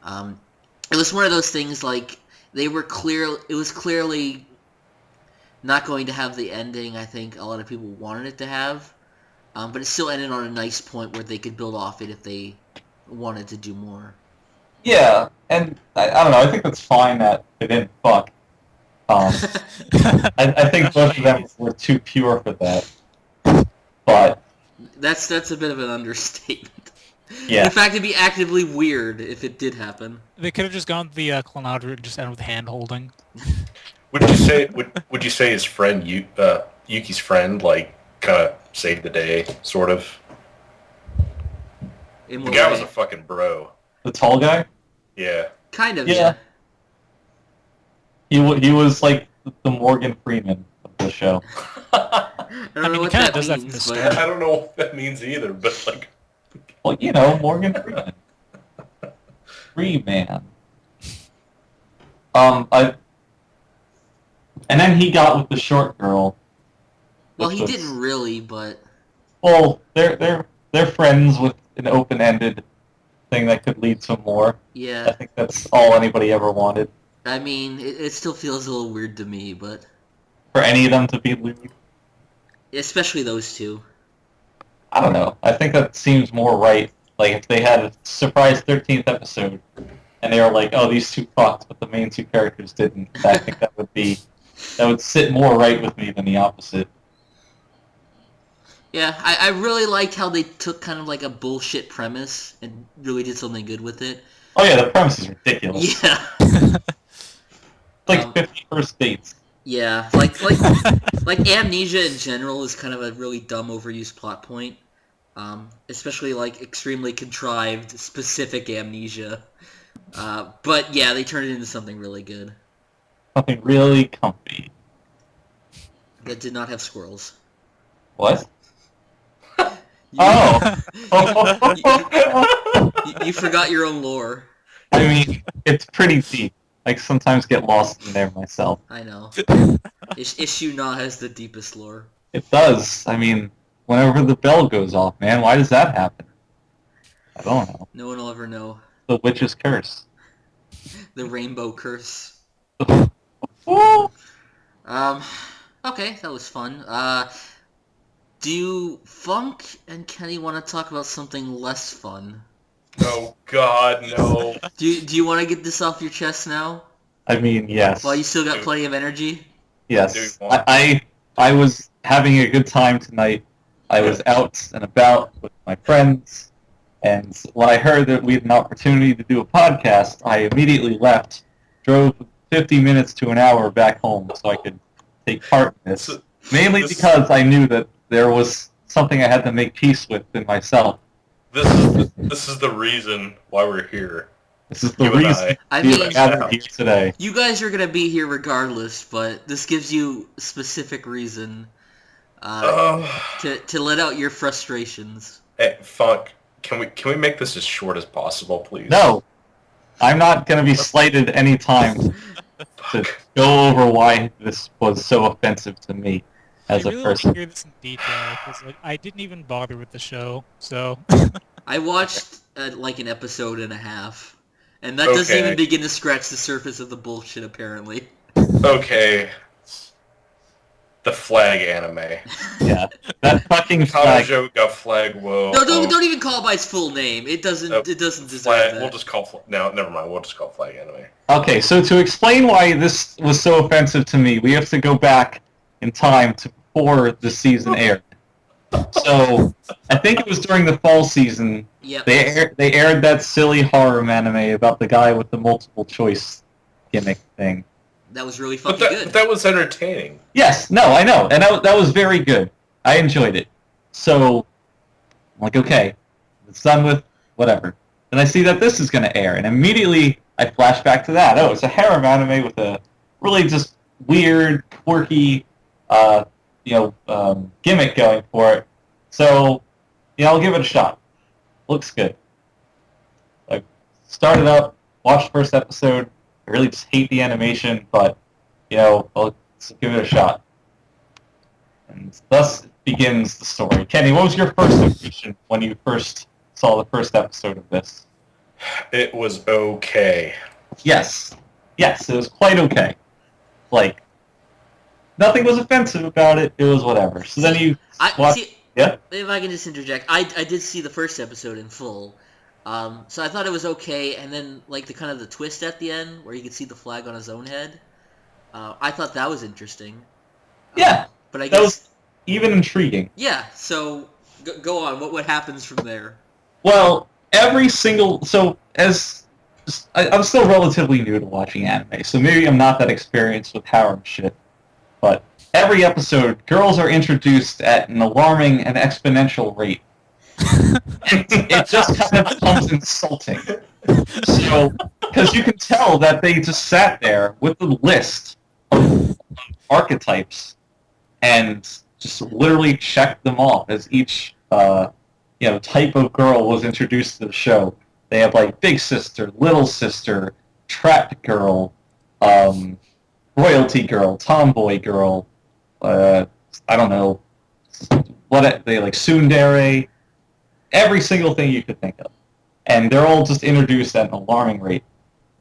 It was one of those things like it was clearly not going to have the ending I think a lot of people wanted it to have, but it still ended on a nice point where they could build off it if they wanted to do more. Yeah, and I don't know, I think that's fine that they didn't fuck. I think both of them were too pure for that. But That's a bit of an understatement. yeah. In fact, it'd be actively weird if it did happen. They could have just gone the Clownard route and just ended with hand-holding. Would you say his friend Yuki's friend kind of saved the day, sort of? In The what guy way? was a fucking bro. The tall guy? Yeah. Kind of, Yeah. yeah. He was like the Morgan Freeman of the show. I don't know mean, he what kinda that does that from means, the but start. I don't know what that means either, but Well, Morgan Freeman. Freeman. And then he got with the short girl. well, which he was- didn't really, but Well, they're friends with an open-ended thing that could lead to more. I yeah. think that's all anybody ever wanted. I mean, it still feels a little weird to me, but For any of them to be lewd. especially those two. I don't know. I think that seems more right. Like, if they had a surprise 13th episode, and they were like, oh, these two fucked, but the main two characters didn't, I think that would sit more right with me than the opposite. Yeah, I really liked how they took kind of like a bullshit premise and really did something good with it. Oh yeah, the premise is ridiculous. Yeah. It's like 50 first dates. Yeah, like amnesia in general is kind of a really dumb overused plot point. Especially like extremely contrived, specific amnesia. But yeah, they turned it into something really good. Something really comfy. That did not have squirrels. What? You forgot your own lore. I mean, it's pretty deep. I sometimes get lost in there myself. I know. Isshuukan has the deepest lore. It does. I mean, whenever the bell goes off, man, why does that happen? I don't know. No one will ever know. The witch's curse. The rainbow curse. Okay, that was fun. Do Funk and Kenny want to talk about something less fun? Oh God, no. Do you want to get this off your chest now? I mean, yes. While you still got plenty of energy? Yes. I was having a good time tonight. I was out and about with my friends, and when I heard that we had an opportunity to do a podcast, I immediately left, drove 50 minutes to an hour back home so I could take part in this. Mainly because I knew that there was something I had to make peace with in myself. This is the reason why we're here. This is the reason we're gathered here today. You guys are gonna be here regardless, but this gives you a specific reason to let out your frustrations. Hey, Funk, can we make this as short as possible, please? No, I'm not gonna be slighted any time to go over why this was so offensive to me as a person. Want to hear this in detail because I didn't even bother with the show, so. I watched like an episode and a half, and that doesn't even begin to scratch the surface of the bullshit. Apparently. Okay. The flag anime. Yeah, that fucking flag. Kanojo got flag. Whoa. No, don't even call it by its full name. It doesn't. It doesn't deserve that. We'll just call. No, never mind. We'll just call it flag anime. Okay, so to explain why this was so offensive to me, we have to go back in time to before the season aired. So I think it was during the fall season. Yep. They aired that silly horror anime about the guy with the multiple choice gimmick thing. That was really fucking good. But that was entertaining. Yes, no, I know, and that was very good. I enjoyed it. So I'm like, okay, it's done with, whatever. Then I see that this is going to air, and immediately I flash back to that. Oh, it's a harem anime with a really just weird, quirky, gimmick going for it. So, I'll give it a shot. Looks good. I started up, watched the first episode. I really just hate the animation, but, I'll give it a shot. And thus begins the story. Kenny, what was your first impression when you first saw the first episode of this? It was okay. Yes, it was quite okay. Like, nothing was offensive about it. It was whatever. So then you watch... Yeah? If I can just interject, I did see the first episode in full. So I thought it was okay, and then like the twist at the end where you could see the flag on his own head. I thought that was interesting. Yeah, but I guess that was even intriguing. Yeah. So go on. What happens from there? Well, I'm still relatively new to watching anime, so maybe I'm not that experienced with harem shit. But every episode, girls are introduced at an alarming and exponential rate. It just kind of becomes insulting. So, because you can tell that they just sat there with a list of archetypes and just literally checked them off as each type of girl was introduced to the show. They have like big sister, little sister, trapped girl, royalty girl, tomboy girl, I don't know, what they like tsundere, every single thing you could think of. And they're all just introduced at an alarming rate.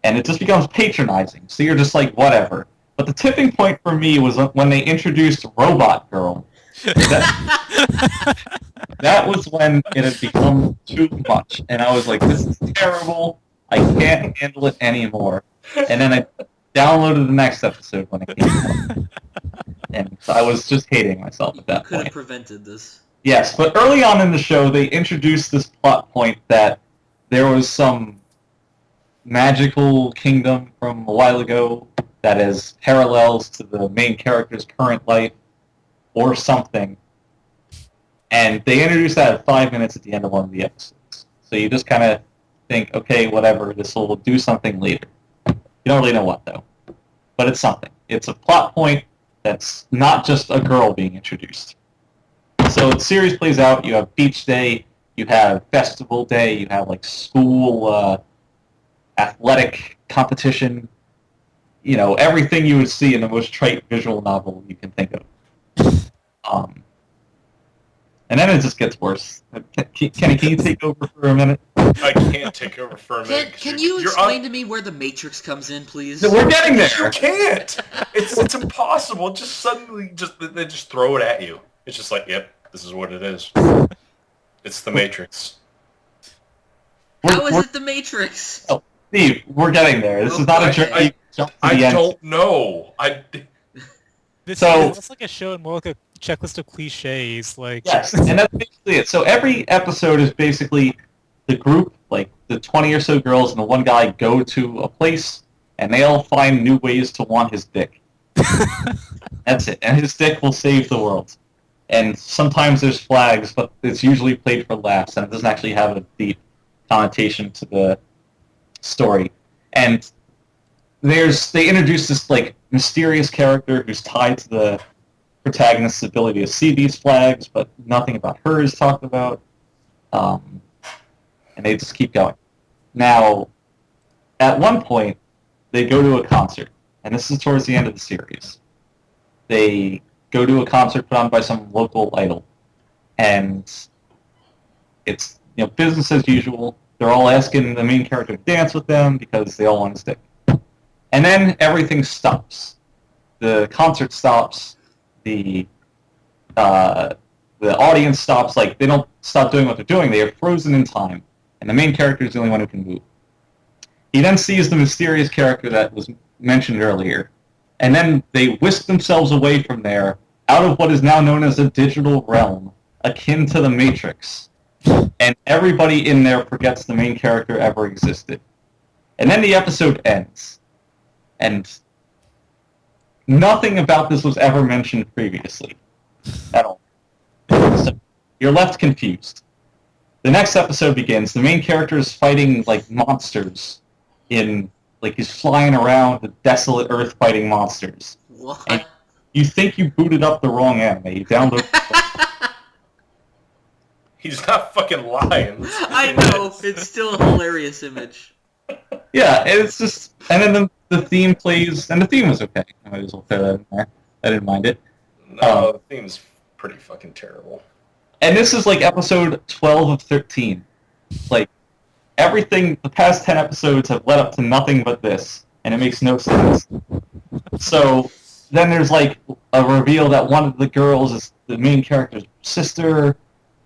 And it just becomes patronizing. So you're just like, whatever. But the tipping point for me was when they introduced Robot Girl. That was when it had become too much. And I was like, this is terrible. I can't handle it anymore. And then I downloaded the next episode when it came out. And so I was just hating myself at that point. You could have prevented this. Yes, but early on in the show, they introduced this plot point that there was some magical kingdom from a while ago that is parallels to the main character's current life or something. And they introduced that at 5 minutes at the end of one of the episodes. So you just kind of think, okay, whatever, this will do something later. You don't really know what, though. But it's something. It's a plot point that's not just a girl being introduced. So the series plays out, you have beach day, you have festival day, you have like school athletic competition, you know, everything you would see in the most trite visual novel you can think of. And then it just gets worse. Kenny, can you take over for a minute? I can't take over for a minute. Can you explain to me where the Matrix comes in, please? We're getting there. You can't. It's impossible. Just suddenly, they just throw it at you. It's just like, yep, this is what it is. It's the Matrix. How is it the Matrix? Oh, Steve, we're getting there. This is not a journey. I don't know. That's like a show and more like a checklist of cliches. Like yes, and that's basically it. So every episode is basically the group, like the 20 or so girls and the one guy, go to a place, and they all find new ways to want his dick. That's it. And his dick will save the world. And sometimes there's flags, but it's usually played for laughs, and it doesn't actually have a deep connotation to the story. And they introduce this like mysterious character who's tied to the protagonist's ability to see these flags, but nothing about her is talked about. And they just keep going. Now, at one point, they go to a concert, and this is towards the end of the series. They go to a concert put on by some local idol, and it's business as usual. They're all asking the main character to dance with them because they all want his dick. And then everything stops. The concert stops. The audience stops. Like, they don't stop doing what they're doing. They are frozen in time, and the main character is the only one who can move. He then sees the mysterious character that was mentioned earlier, and then they whisk themselves away from there, out of what is now known as a digital realm, akin to the Matrix. And everybody in there forgets the main character ever existed. And then the episode ends. And nothing about this was ever mentioned previously. At all. So you're left confused. The next episode begins. The main character is fighting, like, monsters in... Like, he's flying around the desolate earth fighting monsters. What? And you think you booted up the wrong anime. You download... He's not fucking lying. I know. It's still a hilarious image. Yeah, it's just... And then the theme plays... And the theme was okay. I might as well throw that in there. I didn't mind it. No, the theme's pretty fucking terrible. And this is, like, episode 12 of 13. Like, everything... The past 10 episodes have led up to nothing but this. And it makes no sense. So, then there's, like, a reveal that one of the girls is the main character's sister...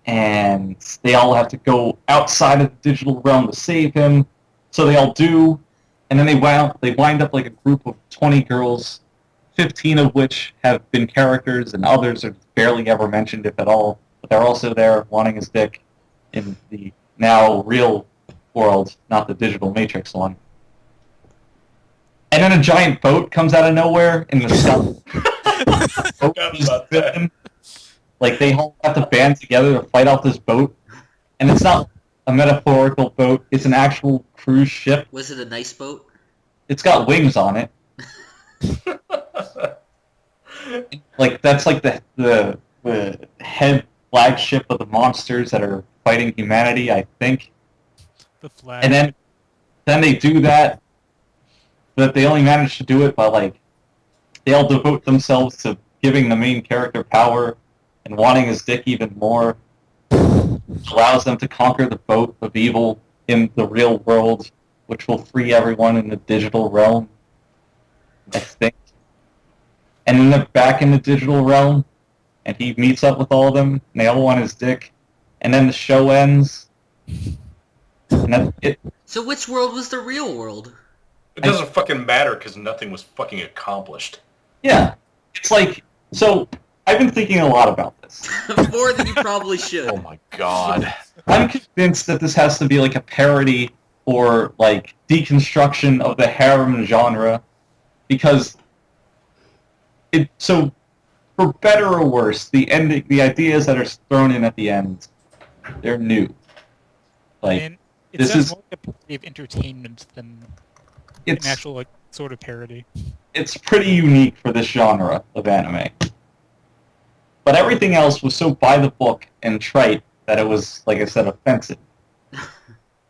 And they all have to go outside of the digital realm to save him. So they all do, and then they wind up like a group of 20 girls, 15 of which have been characters, and others are barely ever mentioned, if at all. But they're also there wanting his dick in the now real world, not the digital Matrix one. And then a giant boat comes out of nowhere in the sun. Like, they all have to band together to fight out this boat. And it's not a metaphorical boat. It's an actual cruise ship. Was it a nice boat? It's got wings on it. Like, that's like the head flagship of the monsters that are fighting humanity, I think. The flag. And then they do that, but they only manage to do it by, like, they all devote themselves to giving the main character power and wanting his dick even more, which allows them to conquer the boat of evil in the real world, which will free everyone in the digital realm, I think. And then they're back in the digital realm, and he meets up with all of them, and they all want his dick, and then the show ends, and that's it. So which world was the real world? It doesn't fucking matter because nothing was fucking accomplished. Yeah. It's like, so... I've been thinking a lot about this. More than you probably should. Oh my god. I'm convinced that this has to be like a parody or like deconstruction of the harem genre, because so for better or worse, the ideas that are thrown in at the end, they're new. Like, And It This sounds is- more like a parody of entertainment than an It's actual like sort of parody. it's pretty unique for this genre of anime. But everything else was so by the book and trite that it was, like I said, offensive.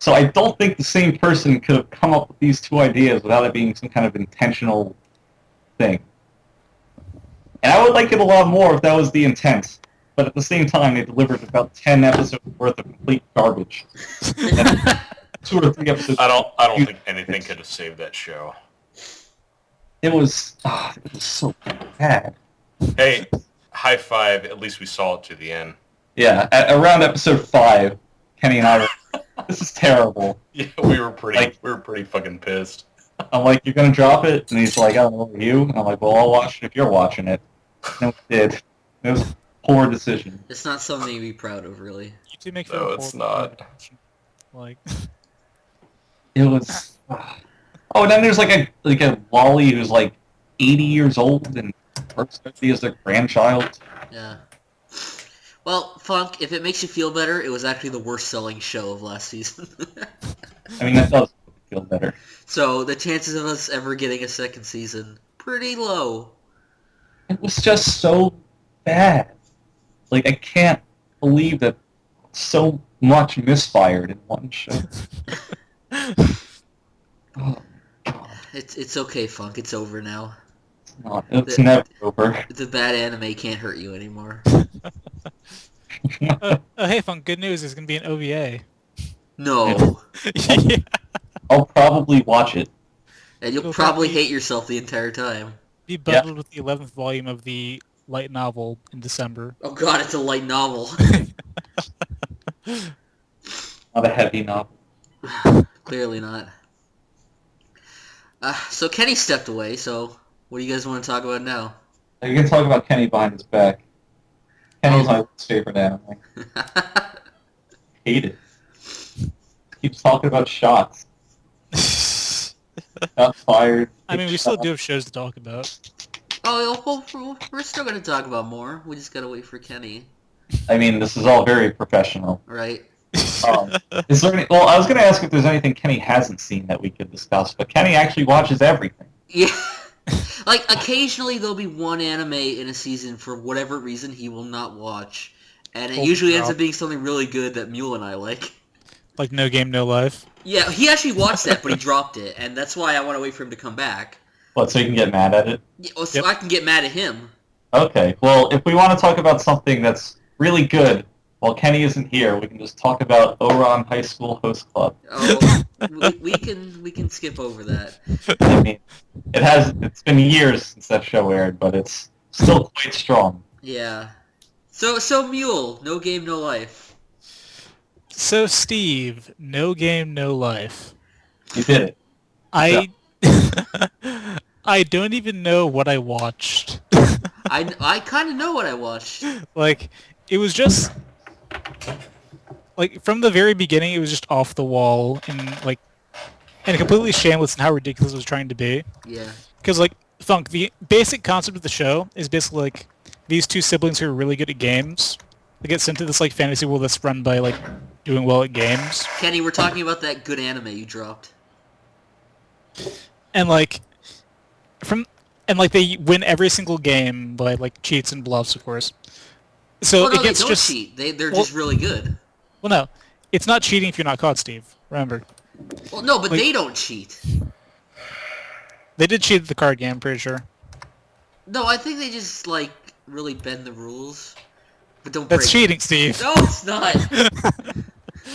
So I don't think the same person could have come up with these two ideas without it being some kind of intentional thing. And I would like it a lot more if that was the intent. But at the same time, they delivered about 10 episodes worth of complete garbage. And 2 or 3 episodes. I don't think anything could have saved that show. It was so bad. Hey, high five. At least we saw it to the end. Yeah, around episode 5, Kenny and I were, this is terrible. Yeah, we were pretty fucking pissed. I'm like, you're gonna drop it? And he's like, I don't know, are you? And I'm like, well, I'll watch it if you're watching it. And we did. It was a poor decision. It's not something to be proud of, really. You two make No, it's not. Like, It was. Oh, and then there's like a lolly who's like 80 years old and works to be as their grandchild. Yeah. Well, Funk, if it makes you feel better, it was actually the worst-selling show of last season. I mean, that does feel better. So the chances of us ever getting a second season, pretty low. It was just so bad. Like, I can't believe that so much misfired in one show. Oh, It's okay, Funk. It's over now. it's never over. The bad anime can't hurt you anymore. oh, hey, Funk, good news. There's going to be an OVA. No. Yeah. I'll probably watch it. And you'll It'll probably probably- hate yourself the entire time. Be bundled with the 11th volume of the light novel in December. Oh god, it's a light novel. Not a heavy novel. Clearly not. So Kenny stepped away, so what do you guys want to talk about now? You can talk about Kenny behind his back. Kenny's my least favorite anime. Hate it. Keeps talking about shots. Got fired. I mean, we still do have shows to talk about. Oh, well, we're still going to talk about more. We just got to wait for Kenny, I mean, this is all very professional. right? Is there any, well, I was going to ask if there's anything Kenny hasn't seen that we could discuss, but Kenny actually watches everything. Yeah. Like, occasionally there'll be one anime in a season for whatever reason he will not watch. And it usually ends up being something really good that Mule and I like. Like No Game, No Life. Yeah, he actually watched that, but he dropped it. And that's why I want to wait for him to come back. What, so you can get mad at it? Yeah, well, so I can get mad at him. Okay, well, if we want to talk about something that's really good, while Kenny isn't here, we can just talk about Oran High School Host Club. Oh, we can skip over that. I mean, it's been years since that show aired, but it's still quite strong. Yeah. So Mule, No Game, No Life. So Steve, No Game, No Life. You did it. I I don't even know what I watched. I kind of know what I watched. Like, it was just like from the very beginning, it was just off the wall and completely shameless in how ridiculous it was trying to be. Yeah. Because like Funk, the basic concept of the show is basically like these two siblings who are really good at games. They get sent to this like fantasy world that's run by like doing well at games. Kenny, we're talking about that good anime you dropped. And like they win every single game by like cheats and bluffs, of course. So Well, no, it gets they don't just cheat. They're just really good. well, no, it's not cheating if you're not caught, Steve. Remember, Well, no, but Like- they don't cheat. they did cheat at the card game. I'm pretty sure. No, I think they just like really bend the rules, but don't That's break. cheating, Steve. No, it's not.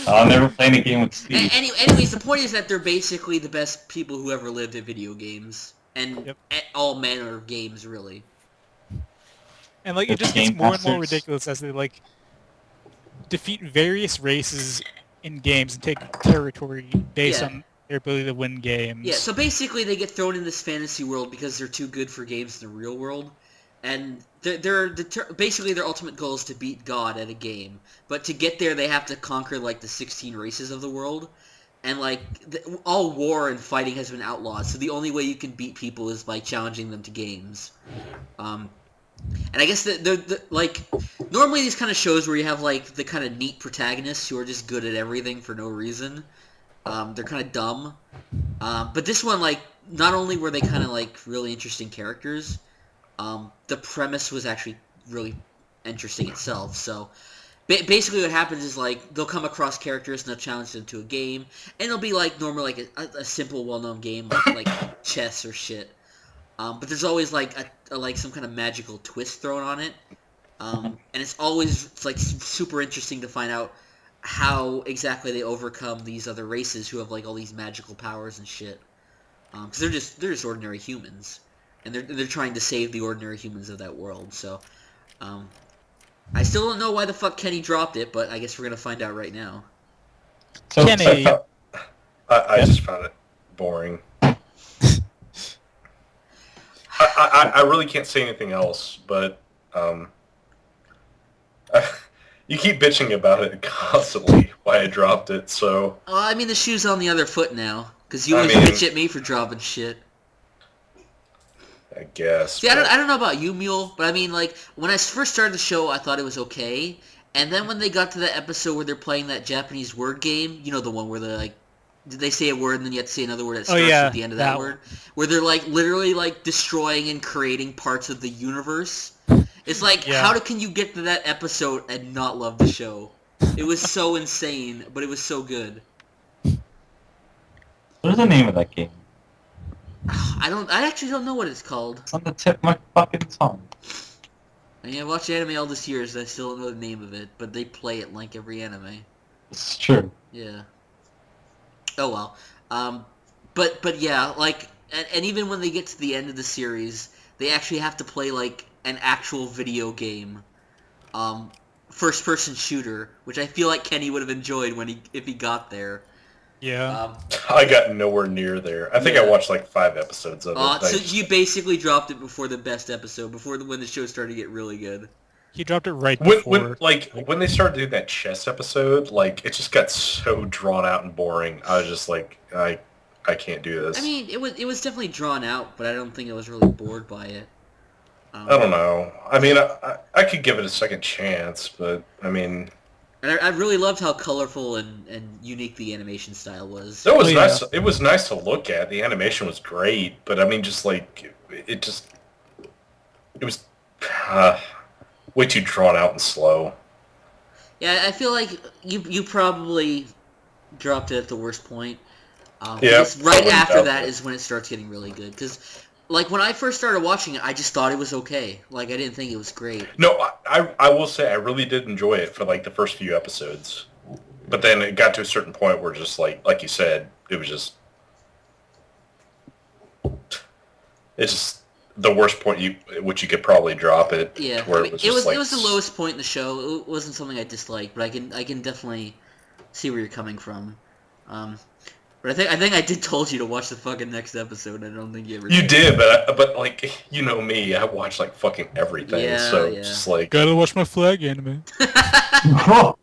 I'm never playing a game with Steve. Anyways, the point is that they're basically the best people who ever lived at video games and Yep. at all manner of games, really. And like The it just gets game more and more masters. ridiculous as they like defeat various races in games and take territory based Yeah. on their ability to win games. Yeah, so basically they get thrown in this fantasy world because they're too good for games in the real world, and basically their ultimate goal is to beat God at a game. But to get there, they have to conquer like the 16 races of the world, and like all war and fighting has been outlawed. So the only way you can beat people is by challenging them to games. And I guess like normally these kind of shows where you have like the kind of neat protagonists who are just good at everything for no reason. They're kind of dumb. But this one, like, not only were they kind of, like, really interesting characters, the premise was actually really interesting itself. So, basically what happens is, like, they'll come across characters and they'll challenge them to a game, and it'll be, like, normally, like, a simple, well-known game, like chess or shit. But there's always, like, like some kind of magical twist thrown on it. And it's always, like, super interesting to find out how exactly they overcome these other races who have, like, all these magical powers and shit. Because they're just ordinary humans, and they're trying to save the ordinary humans of that world. So, I still don't know why the fuck Kenny dropped it, but I guess we're gonna find out right now. So, Kenny, I just found it boring. I really can't say anything else, but you keep bitching about it constantly, why I dropped it, so... I mean, the shoe's on the other foot now, because you always bitch at me for dropping shit. I guess. See, I don't know about you, Mule, but I mean, like, when I first started the show, I thought it was okay, and then when they got to that episode where they're playing that Japanese word game, you know, the one where they're like, did they say a word and then you have to say another word that starts with the end of that word? Where they're, like, literally, like, destroying and creating parts of the universe. It's like, how can you get to that episode and not love the show? It was so insane, but it was so good. What is the name of that game? I actually don't know what it's called. It's on the tip of my fucking tongue. I mean, I watched anime all this year, so I still don't know the name of it, but they play it like every anime. It's true. Yeah. Oh well. But yeah, like, and even when they get to the end of the series, they actually have to play, like, an actual video game, first-person shooter, which I feel like Kenny would have enjoyed if he got there. Yeah. I got nowhere near there. I think I watched like 5 episodes of it. So you basically dropped it before the best episode, when the show started to get really good. He dropped it right before. When they started doing that chess episode, like, it just got so drawn out and boring. I was just like, I can't do this. I mean, it was definitely drawn out, but I don't think I was really bored by it. I don't know. I mean, I could give it a second chance, but, I mean... And I really loved how colorful and unique the animation style was. It was nice. It was nice to look at. The animation was great, but I mean, just like it was way too drawn out and slow. Yeah, I feel like you probably dropped it at the worst point. Yeah. Right after that is when it starts getting really good. Because, like, when I first started watching it, I just thought it was okay. Like, I didn't think it was great. No, I will say I really did enjoy it for, like, the first few episodes. But then it got to a certain point where just, like you said, it was just... It's just the worst point which you could probably drop it. Yeah, where it was the lowest point in the show. It wasn't something I disliked, but I can definitely see where you're coming from. But I think I did told you to watch the fucking next episode. I don't think you ever You did, but like, you know me, I watch like fucking everything. Yeah, so yeah. just like Gotta watch my flag anime. Oh,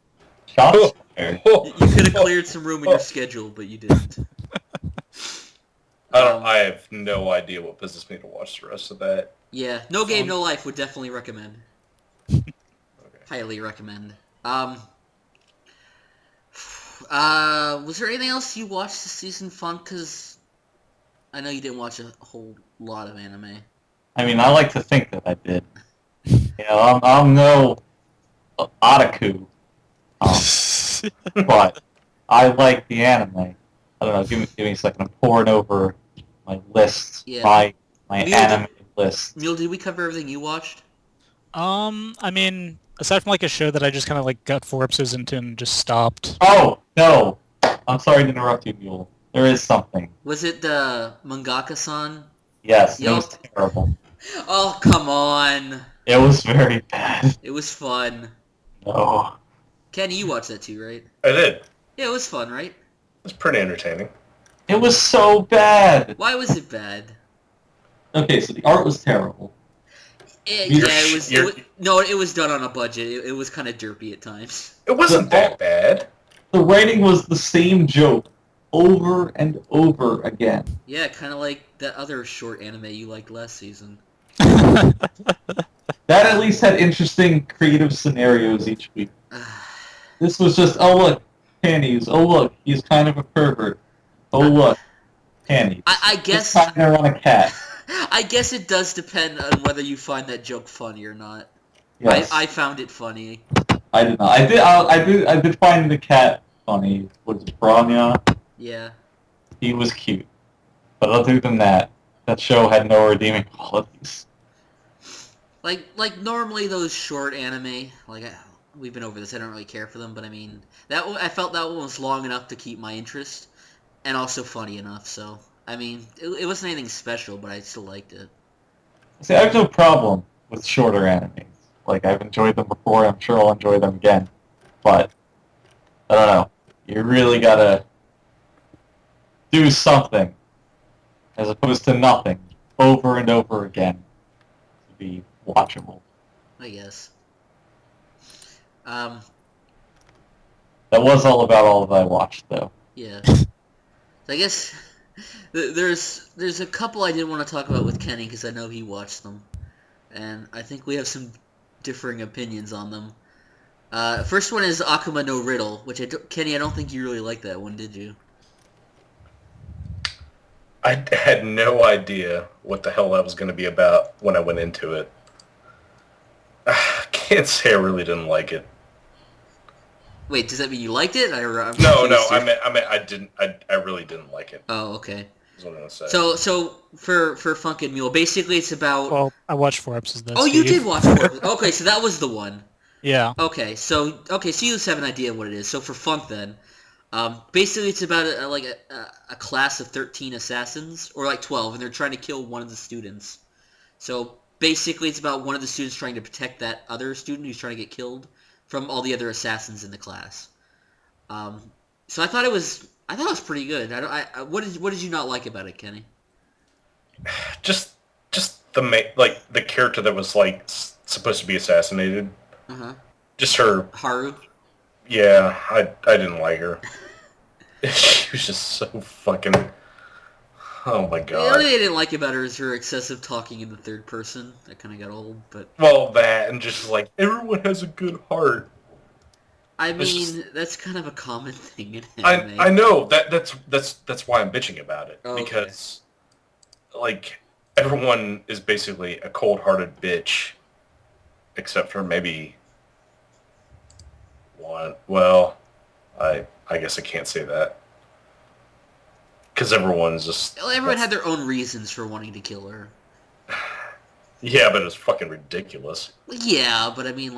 shots fired. You could have cleared some room in your schedule, but you didn't. I have no idea what possessed me to watch the rest of that. Yeah, No Game, No Life would definitely recommend. Okay. Highly recommend. Was there anything else you watched this season, Funk? Because I know you didn't watch a whole lot of anime. I mean, I like to think that I did. You know, I'm no otaku, but I like the anime. I don't know. Give me a second. I'm pouring over my list. Yeah. My anime list. Mule, did we cover everything you watched? I mean, aside from like a show that I just kind of like got 4 episodes into and just stopped. Oh no! I'm sorry to interrupt you, Mule. There is something. Was it the Mangaka-san? Yes, Yup. it was terrible. Oh, come on. It was very bad. It was fun. No. Kenny, you watched that too, right? I did. Yeah, it was fun, right? It was pretty entertaining. It was so bad. Why was it bad? Okay, so the art was terrible. It was done on a budget. It was kind of derpy at times. It wasn't that bad. The writing was the same joke over and over again. Yeah, kind of like that other short anime you liked last season. That at least had interesting creative scenarios each week. This was just, oh look, panties. Oh look, he's kind of a pervert. Oh look, panties. I guess... He's kind of on a cat. I guess it does depend on whether you find that joke funny or not. Yes. I found it funny. I did not. I did find the cat funny. Was it Branya? Yeah. He was cute. But other than that, that show had no redeeming qualities. Like normally those short anime, we've been over this, I don't really care for them, but I mean, I felt that one was long enough to keep my interest, and also funny enough, so, I mean, it wasn't anything special, but I still liked it. See, I have no problem with shorter animes. Like, I've enjoyed them before, I'm sure I'll enjoy them again. But, I don't know, you really gotta do something, as opposed to nothing, over and over again, to be watchable. I guess. That was all about all that I watched, though. Yeah. So I guess there's a couple I didn't want to talk about with Kenny, because I know he watched them. And I think we have some differing opinions on them. First one is Akuma no Riddle, which Kenny, I don't think you really liked that one, did you? I had no idea what the hell that was going to be about when I went into it. I can't say I really didn't like it. Wait, does that mean you liked it? No, I meant I really didn't like it. Oh, okay. Is what I'm gonna say. So for Funkin' Mule, basically it's about... Well, I watched 4 episodes though, Oh, Steve. you did watch 4 episodes. Okay, so that was the one. Yeah. Okay, so you just have an idea of what it is. So for Funk then, basically it's about a class of 13 assassins, or 12, and they're trying to kill one of the students. So basically it's about one of the students trying to protect that other student who's trying to get killed from all the other assassins in the class. So I thought it was pretty good. What did you not like about it, Kenny? Just the character that was supposed to be assassinated. Uh-huh. Just her. Haru? Yeah, I didn't like her. She was just so fucking... Oh my god. The only thing I didn't like about her is her excessive talking in the third person. That kind of got old, but... Well, that, and just everyone has a good heart. I mean, that's kind of a common thing in anime. I know, that's why I'm bitching about it. Okay. Because, everyone is basically a cold-hearted bitch. Except for maybe... one. Well, I guess I can't say that. Because everyone's just... Well, everyone had their own reasons for wanting to kill her. Yeah, but it's fucking ridiculous. Yeah, but I mean,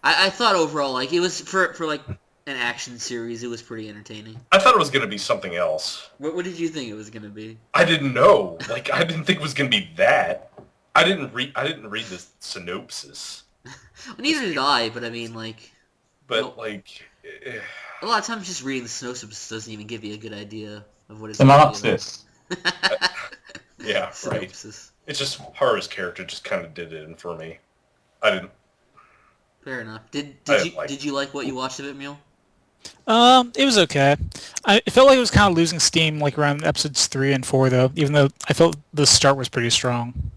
I thought overall, it was, for an action series, it was pretty entertaining. I thought it was going to be something else. What did you think it was going to be? I didn't know. I didn't think it was going to be that. I didn't read the synopsis. Well, neither did I, but I mean, But, a lot of times just reading the synopsis doesn't even give you a good idea of what it's Synopsis. Yeah, synopsis. Right. It's just Haru's character just kind of did it for me. I didn't... Fair enough. Did you like what you watched of it, Mule? It was okay. It felt like it was kind of losing steam around episodes 3 and 4 though, even though I felt the start was pretty strong.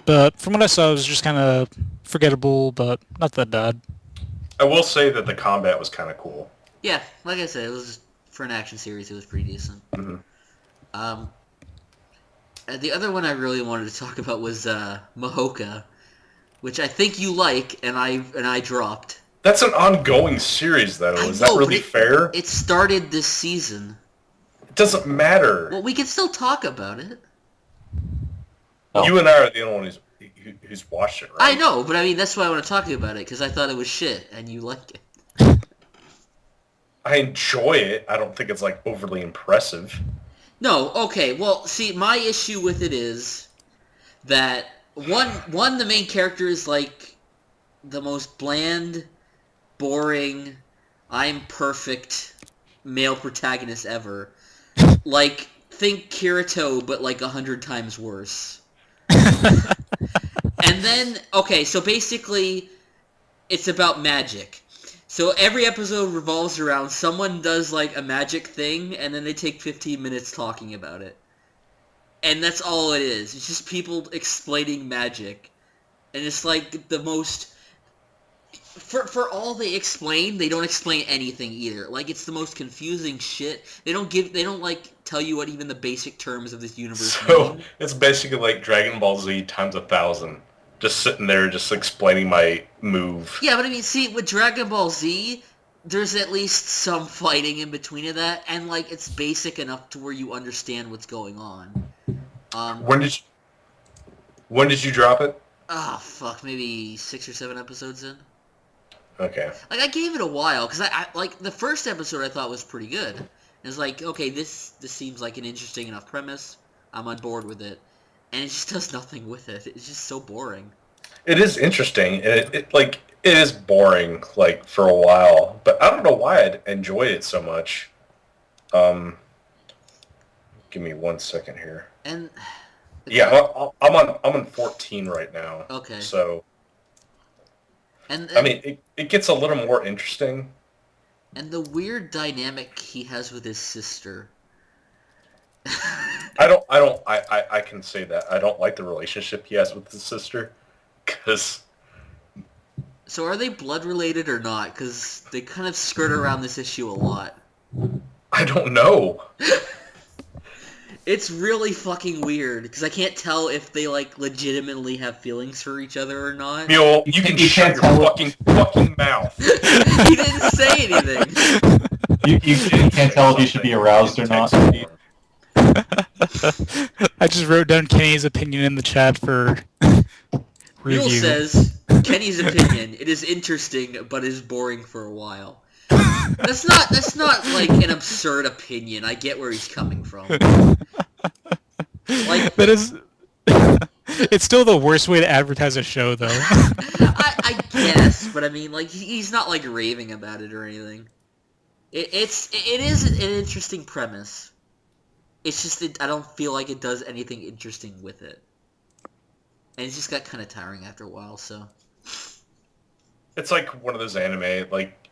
But from what I saw, it was just kind of forgettable, but not that bad. I will say that the combat was kind of cool. Yeah, like I said, it was for an action series. It was pretty decent. Mm-hmm. The other one I really wanted to talk about was Mahouka, which I think you like, and I dropped. That's an ongoing series, though. Is that really fair? It started this season. It doesn't matter. Well, we can still talk about it. Oh. You and I are the only ones who's watched it, right? I know, but I mean, that's why I want to talk to you about it, because I thought it was shit, and you liked it. I enjoy it. I don't think it's, overly impressive. No, okay, well, see, my issue with it is that, one, the main character is, the most bland, boring, I'm perfect male protagonist ever. Think Kirito, but 100 times worse. And then, okay, so basically, it's about magic. So every episode revolves around someone does, a magic thing, and then they take 15 minutes talking about it. And that's all it is. It's just people explaining magic. And it's, the most... for all they explain, they don't explain anything either. Like, it's the most confusing shit. They don't like tell you what even the basic terms of this universe So mean. it's basically like Dragon Ball Z times 1,000. Just sitting there, just explaining my move. Yeah, but I mean, see, with Dragon Ball Z, there's at least some fighting in between of that, and like it's basic enough to where you understand what's going on. When did you drop it? Oh fuck, maybe 6 or 7 episodes in. Okay. Like, I gave it a while, because I like, the first episode I thought was pretty good. And it's like, okay, this seems like an interesting enough premise. I'm on board with it. And it just does nothing with it. It's just so boring. It is interesting, and it is boring, like, for a while. But I don't know why I enjoyed it so much. Give me 1 second here. And... Yeah, I'm on 14 right now. Okay. So... And I mean, it gets a little more interesting. And the weird dynamic he has with his sister. I can say that. I don't like the relationship he has with his sister. Because... So are they blood related or not? Because they kind of skirt around this issue a lot. I don't know. It's really fucking weird, because I can't tell if they, like, legitimately have feelings for each other or not. Mule, you can shut your fucking mouth. He didn't say anything. You can't tell if you should be aroused or not. I just wrote down Kenny's opinion in the chat for review. Mule says, Kenny's opinion, it is interesting, but is boring for a while. That's not like an absurd opinion. I get where he's coming from. Like, that is, it's still the worst way to advertise a show, though. I guess, but I mean, like, he's not like raving about it or anything. It is an interesting premise. It's just that I don't feel like it does anything interesting with it, and it just got kind of tiring after a while. So It's like one of those anime, like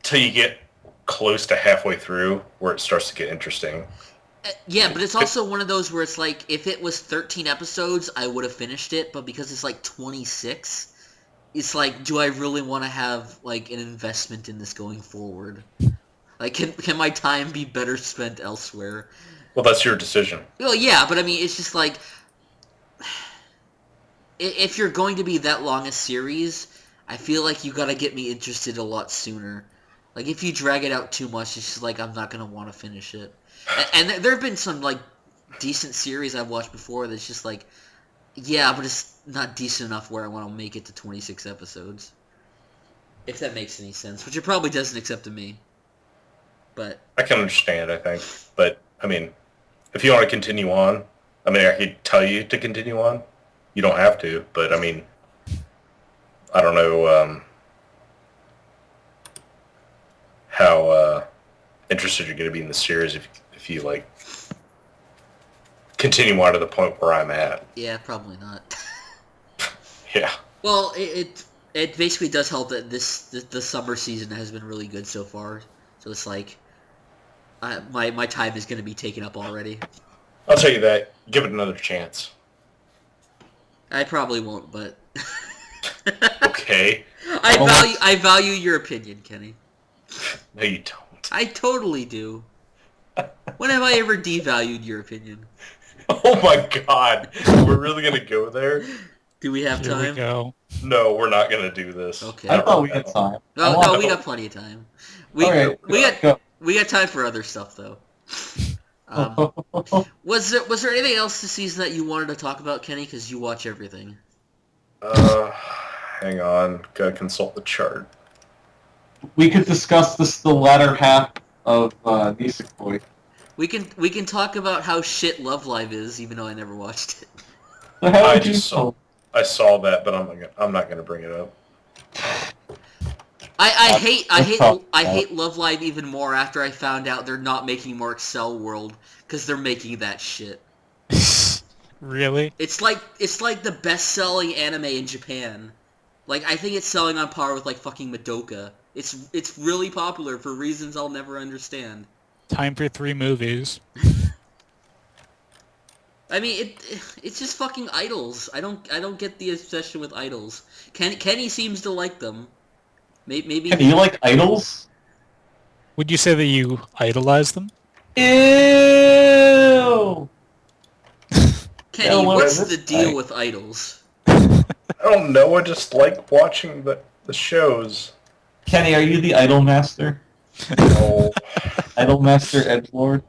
till you get close to halfway through where it starts to get interesting. Yeah, but it's also one of those where it's like, if it was 13 episodes, I would have finished it, but because it's like 26, it's like, do I really want to have like an investment in this going forward? Like, can my time be better spent elsewhere? Well, that's your decision. Well, yeah, but I mean, it's just like, if you're going to be that long a series, I feel like you gotta get me interested a lot sooner. Like, if you drag it out too much, it's just like, I'm not gonna want to finish it. And there have been some, like, decent series I've watched before that's just like, yeah, but it's not decent enough where I want to make it to 26 episodes. If that makes any sense. Which it probably doesn't, except to me. But... I can understand, I think. But, I mean, if you want to continue on, I mean, I could tell you to continue on. You don't have to, but, I mean, I don't know how interested you're going to be in the series if you, like, continue on to the point where I'm at. Yeah, probably not. Yeah. Well, it basically does help that the summer season has been really good so far. So it's like, my time is going to be taken up already. I'll tell you that. Give it another chance. I probably won't, but... Okay. I value your opinion, Kenny. No, you don't. I totally do. When have I ever devalued your opinion? Oh my god. We're really going to go there? Do we have Here time? we go. No, we're not going to do this. Okay. I thought we had time. No, we got plenty of time. We Go. got time for other stuff though. Was there anything else this season that you wanted to talk about, Kenny? Because you watch everything. Hang on. Gotta consult the chart. We could discuss the latter half of Nisekoi. We can talk about how shit Love Live is, even though I never watched it. So how I did you just saw that, but I'm not gonna bring it up. I talk hate Love Live even more after I found out they're not making more Excel World because they're making that shit. Really? It's like the best-selling anime in Japan. Like, I think it's selling on par with like fucking Madoka. It's really popular for reasons I'll never understand. Time for 3 movies. I mean, it's just fucking idols. I don't get the obsession with idols. Kenny seems to like them. Maybe. Kenny, you like idols? Would you say that you idolize them? Ew! Kenny, what's the deal with idols? I don't know. I just like watching the shows. Kenny, are you the idol master? No. Idol master edgelord?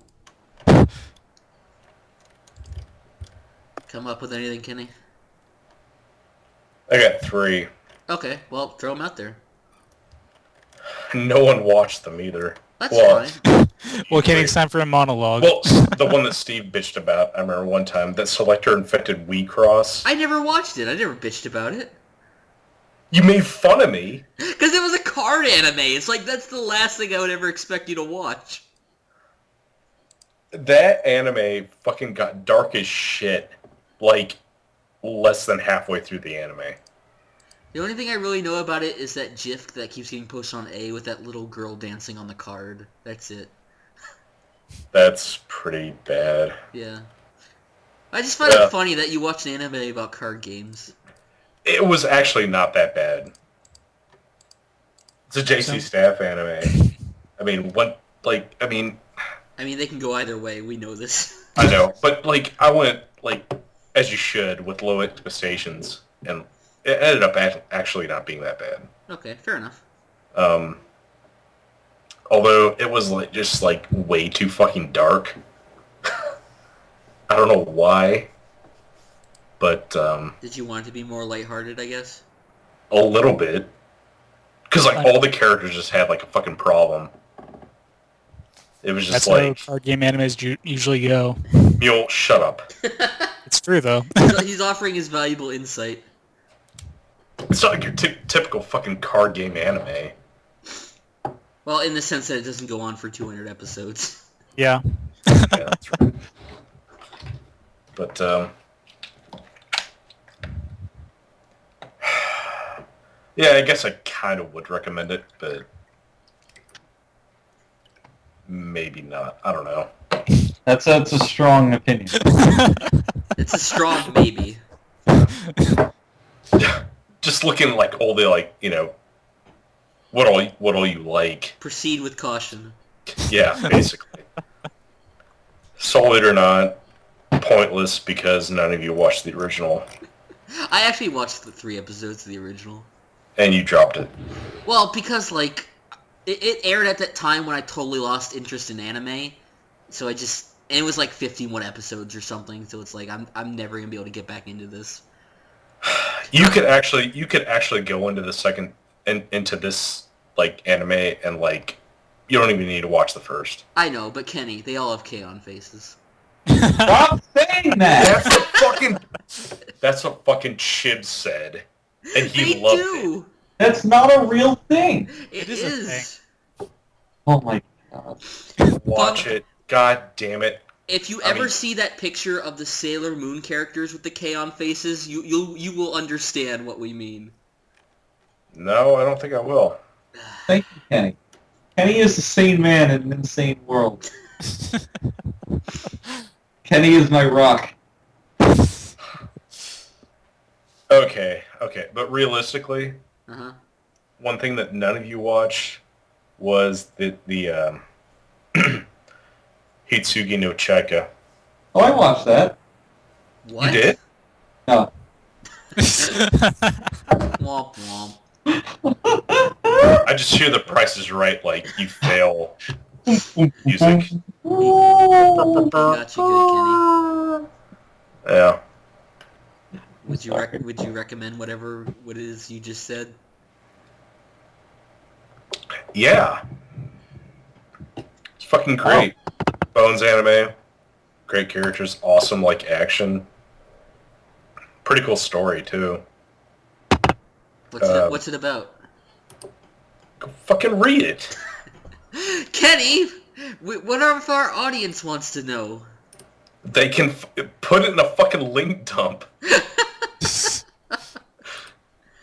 Come up with anything, Kenny? I got 3. Okay, well, throw them out there. No one watched them either. That's fine. Well, Kenny, it's time for a monologue. Well, the one that Steve bitched about, I remember one time, that Selector infected WIXOSS. I never watched it. I never bitched about it. You made fun of me. Because it was a card anime. It's like, that's the last thing I would ever expect you to watch. That anime fucking got dark as shit, like, less than halfway through the anime. The only thing I really know about it is that GIF that keeps getting posted on A with that little girl dancing on the card. That's it. That's pretty bad. Yeah. I just find it funny that you watch an anime about card games. It was actually not that bad. It's a JC Staff anime. I mean, they can go either way. We know this. I know, but, like, I went, like, as you should, with low expectations, and it ended up actually not being that bad. Okay, fair enough. Although it was just way too fucking dark. I don't know why, but Did you want it to be more lighthearted, I guess? a little bit, because all the characters just had a fucking problem. It was just That's how card game animes usually go. Mule, shut up. It's true though. He's offering his valuable insight. It's not like your typical fucking card game anime. Well, in the sense that it doesn't go on for 200 episodes. Yeah. Yeah, that's right. But, yeah, I guess I kind of would recommend it, but maybe not. I don't know. That's a strong opinion. It's a strong maybe. Just looking all the what all you like. Proceed with caution. Yeah, basically. Solid or not, pointless because none of you watched the original. I actually watched the 3 episodes of the original. And you dropped it. Well, because it aired at that time when I totally lost interest in anime, so and it was 51 episodes or something. So it's I'm never gonna be able to get back into this. You could actually go into the into this anime and you don't even need to watch the first. I know, but Kenny, they all have K-on faces. Stop saying that! That's what fucking Chib said, and he They loved do. That's not a real thing! It is a is. Oh my god. it. Watch it. God damn it. If you ever see that picture of the Sailor Moon characters with the K-on faces, you will understand what we mean. No, I don't think I will. Thank you, Kenny. Kenny is a sane man in an insane world. Kenny is my rock. Okay, but realistically, Uh-huh. one thing that none of you watched was the Hitsugi no Chaika. Oh, I watched that. What? You did? No. Womp womp. I just hear the Price is Right, you fail music. Got you good, Kenny. Yeah. Would you recommend what it is you just said? Yeah. It's fucking great. Bones anime. Great characters. Awesome, action. Pretty cool story, too. What's it about? Go fucking read it. Kenny, what if our audience wants to know? They can put it in a fucking link dump.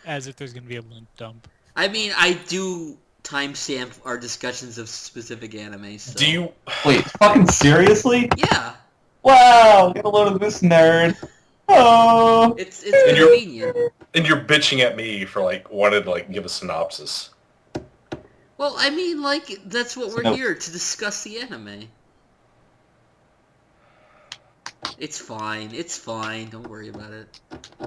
As if there's going to be a link dump. I mean, I do timestamp our discussions of specific anime. So. Do you... Wait, fucking seriously? Yeah. Wow, get a load of this nerd. Oh. It's convenient. And you're bitching at me for wanted to give a synopsis. Well, I mean, that's what we're here to discuss the anime. It's fine. It's fine. Don't worry about it.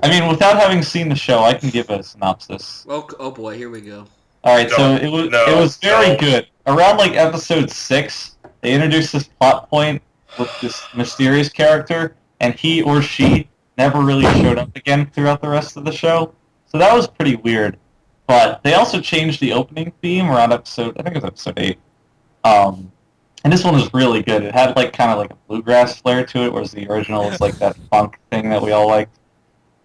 I mean, without having seen the show, I can give a synopsis. Oh boy, here we go. All right, so it was very good. Around episode 6, they introduced this plot point with this mysterious character, and he or she never really showed up again throughout the rest of the show. So that was pretty weird. But they also changed the opening theme around episode 8. And this one was really good. It had kind of a bluegrass flair to it, whereas the original was that funk thing that we all liked.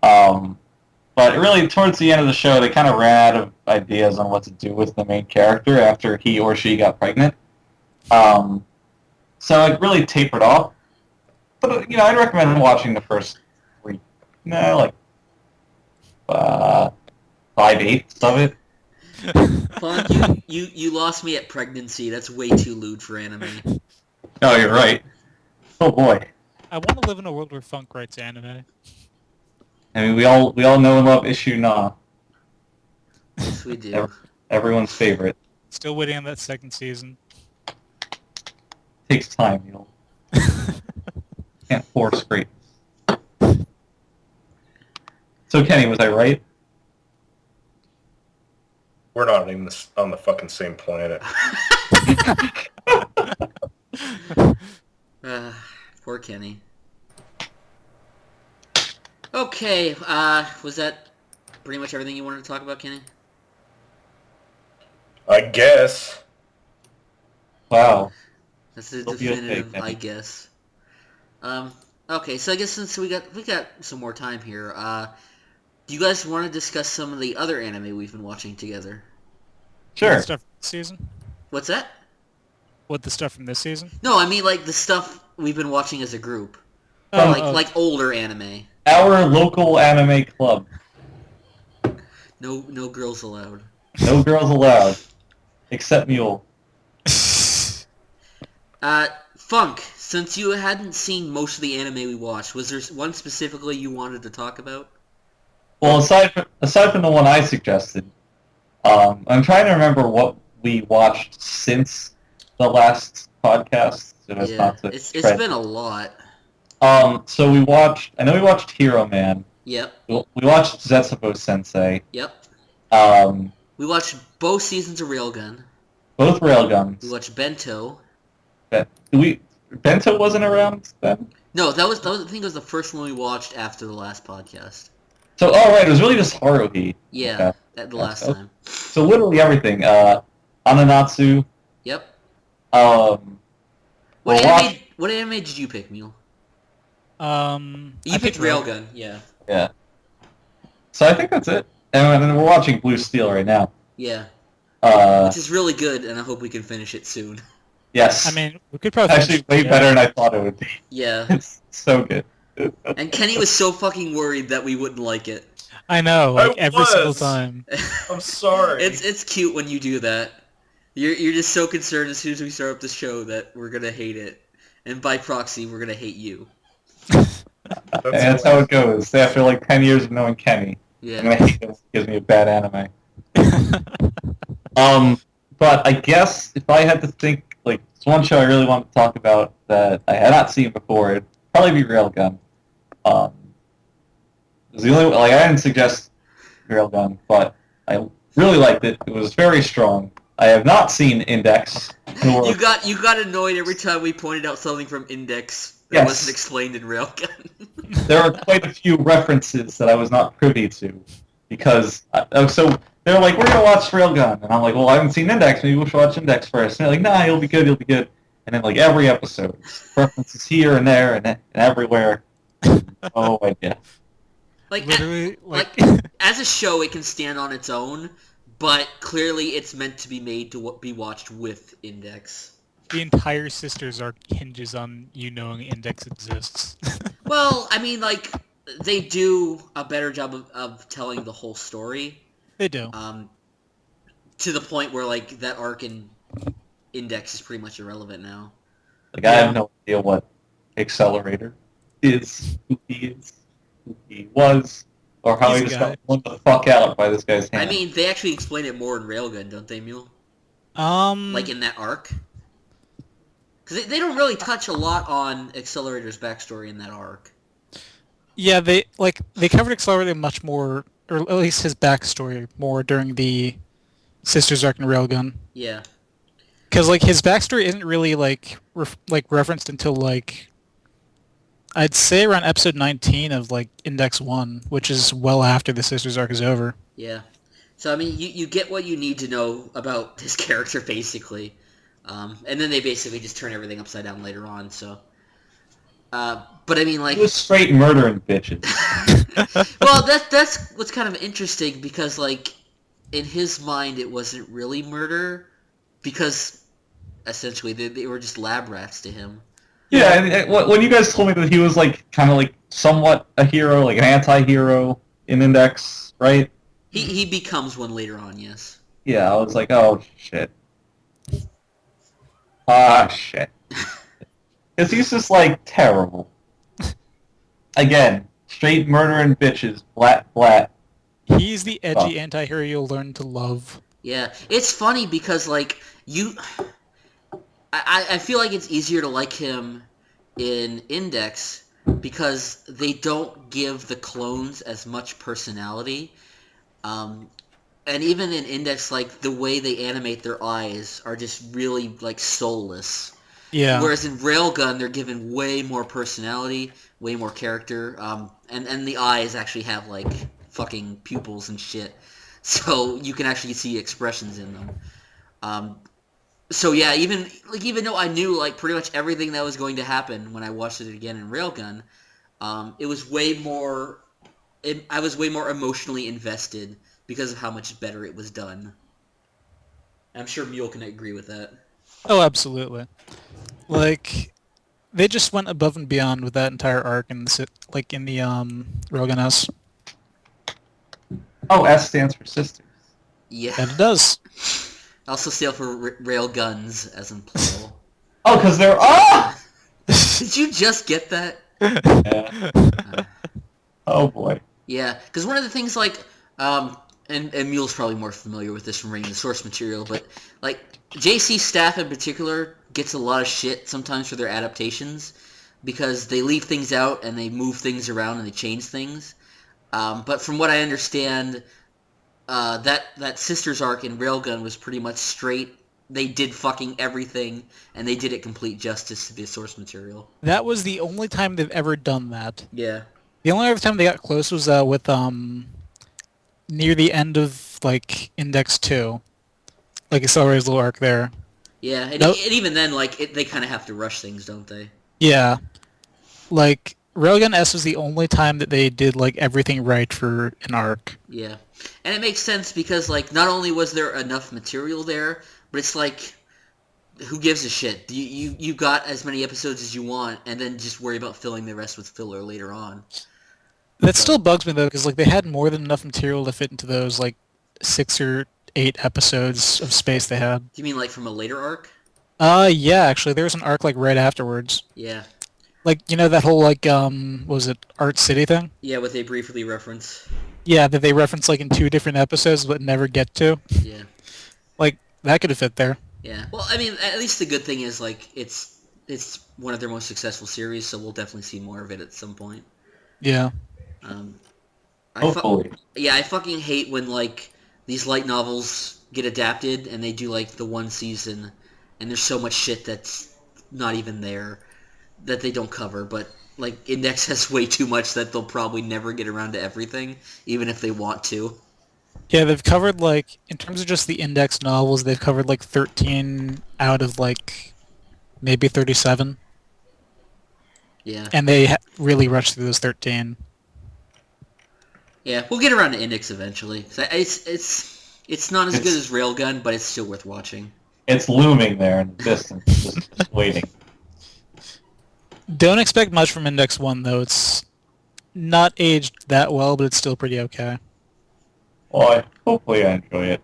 But really, towards the end of the show, they kind of ran out of ideas on what to do with the main character after he or she got pregnant. So it really tapered off. But I'd recommend watching the first 5/8 of it. Funk, you lost me at pregnancy. That's way too lewd for anime. No, you're right. Oh boy. I want to live in a world where Funk writes anime. I mean, we all know and love Isshuukan. Yes, we do. Everyone's favorite. Still waiting on that second season. Takes time, Can't force great. So Kenny, was I right? We're not even on the fucking same planet. Poor Kenny. Okay, was that pretty much everything you wanted to talk about, Kenny? I guess. Wow. That's a Hope you're okay, definitive, Kenny. I guess. Okay, so I guess since we got some more time here, do you guys want to discuss some of the other anime we've been watching together? Sure. The stuff from this season? What's that? What, the stuff from this season? No, I mean the stuff we've been watching as a group. Oh, Like older anime. Our local anime club. No girls allowed. No girls allowed. Except Mule. Funk, since you hadn't seen most of the anime we watched, was there one specifically you wanted to talk about? Well, aside from the one I suggested, I'm trying to remember what we watched since the last podcast. So as not to it's been a lot. So we watched Hero Man. Yep. We watched Zetsubo Sensei. Yep. Um, We watched both seasons of Railgun. both Railguns. We watched Bento. Bento wasn't around then? No, that was I think it was the first one we watched after the last podcast. So, right, it was really just Haruhi. Yeah, Okay. at the last Okay. time. So literally everything. Ananatsu. Yep. Well, What anime did you pick, Mule? You I picked Railgun, yeah. Yeah. So I think that's it. And then we're watching Blue Steel right now. Yeah. Uh, Which is really good, and I hope we can finish it soon. yes. I mean, we could probably... Actually, way better than I thought it would be. Yeah. It's so good. And Kenny was so fucking worried that we wouldn't like it. I know, every single time. I'm sorry. It's cute when you do that. You're just so concerned as soon as we start up the show that we're gonna hate it, and by proxy, we're gonna hate you. That's how it goes. After 10 years of knowing Kenny, Yeah. I'm gonna hate him if he gives me a bad anime. But I guess if I had to think, there's one show I really want to talk about that I had not seen before, it'd probably be Railgun. It was the only I didn't suggest Railgun, but I really liked it. It was very strong. I have not seen Index. Nor... You got annoyed every time we pointed out something from Index that Yes. wasn't explained in Railgun. There are quite a few references that I was not privy to, because so they're like, we're gonna watch Railgun, and I'm like, well, I haven't seen Index, maybe we should watch Index first. And they're like, nah, you'll be good. And then every episode, references here and there and everywhere. Oh my god. Literally, As a show, it can stand on its own, but clearly it's meant to be made to be watched with Index. the entire Sisters arc hinges on you knowing Index exists. Well, I mean, they do a better job of telling the whole story. They do. To the point where, that arc in Index is pretty much irrelevant now. I have no idea what Accelerator is who he is, who he was, or how He's he a just guy. got blown the fuck out by this guy's hand. I mean, they actually explain it more in Railgun, don't they, Mule? Like in that arc? Because they don't really touch a lot on Accelerator's backstory in that arc. Yeah, they covered Accelerator much more, or at least his backstory more during the Sisters arc in Railgun. Yeah. Because like his backstory isn't really like referenced until like I'd say around episode 19 of like Index 1, which is well after the Sisters arc is over. Yeah. So I mean, you get what you need to know about his character basically, and then they basically just turn everything upside down later on. So. But I mean, like... He was straight murdering bitches. Well, that's what's kind of interesting, because, like, in his mind, it wasn't really murder, because, essentially, they were just lab rats to him. Yeah, I mean, when you guys told me that he was, like, kind of, like, somewhat a hero, like an anti-hero in Index, right? He becomes one later on, yes. Yeah, I was like, oh, shit. Ah, shit. Because he's just, like, terrible. Again, straight murdering bitches, blat. He's the edgy anti-hero you'll learn to love. Yeah, it's funny because, like, I feel like it's easier to like him in Index because they don't give the clones as much personality. And even in Index, like, the way they animate their eyes are just really, like, soulless. Yeah. Whereas in Railgun, they're given way more personality, way more character, and the eyes actually have, like, fucking pupils and shit. So you can actually see expressions in them. So yeah, even though I knew, like, pretty much everything that was going to happen when I watched it again in Railgun, it was way more... I was way more emotionally invested because of how much better it was done. I'm sure Mule can agree with that. Oh, absolutely. Like, they just went above and beyond with that entire arc in the Railgun S. Oh, S stands for sisters. Yeah. And it does. Also stand for rail guns, as in plural. Oh, because they're... Ah! Did you just get that? Yeah. Oh, boy. Yeah, because one of the things, like, and Mule's probably more familiar with this from reading the source material, but, like, JC staff in particular gets a lot of shit sometimes for their adaptations because they leave things out and they move things around and they change things. But from what I understand, that Sisters arc in Railgun was pretty much straight. They did fucking everything, and they did it complete justice to the source material. That was the only time they've ever done that. Yeah. The only other time they got close was with near the end of like Index 2, like Accelerator's little arc there. Yeah, and even then, like, they kind of have to rush things, don't they? Yeah, like Railgun S was the only time that they did like everything right for an arc. Yeah, and it makes sense because, like, not only was there enough material there, but it's like, who gives a shit? You got as many episodes as you want, and then just worry about filling the rest with filler later on. That still bugs me though, because like they had more than enough material to fit into those like 6 or 8 episodes of space they had. Do you mean like from a later arc? Yeah, actually, there was an arc like right afterwards. Yeah. Like, you know that whole like what was it, Art City thing? Yeah, what they briefly reference. Yeah, that they reference like in 2 different episodes but never get to. Yeah. Like that could have fit there. Yeah. Well, I mean, at least the good thing is, like, it's one of their most successful series, so we'll definitely see more of it at some point. Yeah. Hopefully. I fucking hate when, like, these light novels get adapted and they do, like, the one season, and there's so much shit that's not even there that they don't cover, but, like, Index has way too much that they'll probably never get around to everything, even if they want to. Yeah, they've covered, like, in terms of just the Index novels, they've covered, like, 13 out of, like, maybe 37. Yeah. And they really rushed through those 13. Yeah, we'll get around to Index eventually. It's not as good as Railgun, but it's still worth watching. It's looming there in the distance, just waiting. Don't expect much from Index 1, though. It's not aged that well, but it's still pretty okay. Well, hopefully I enjoy it.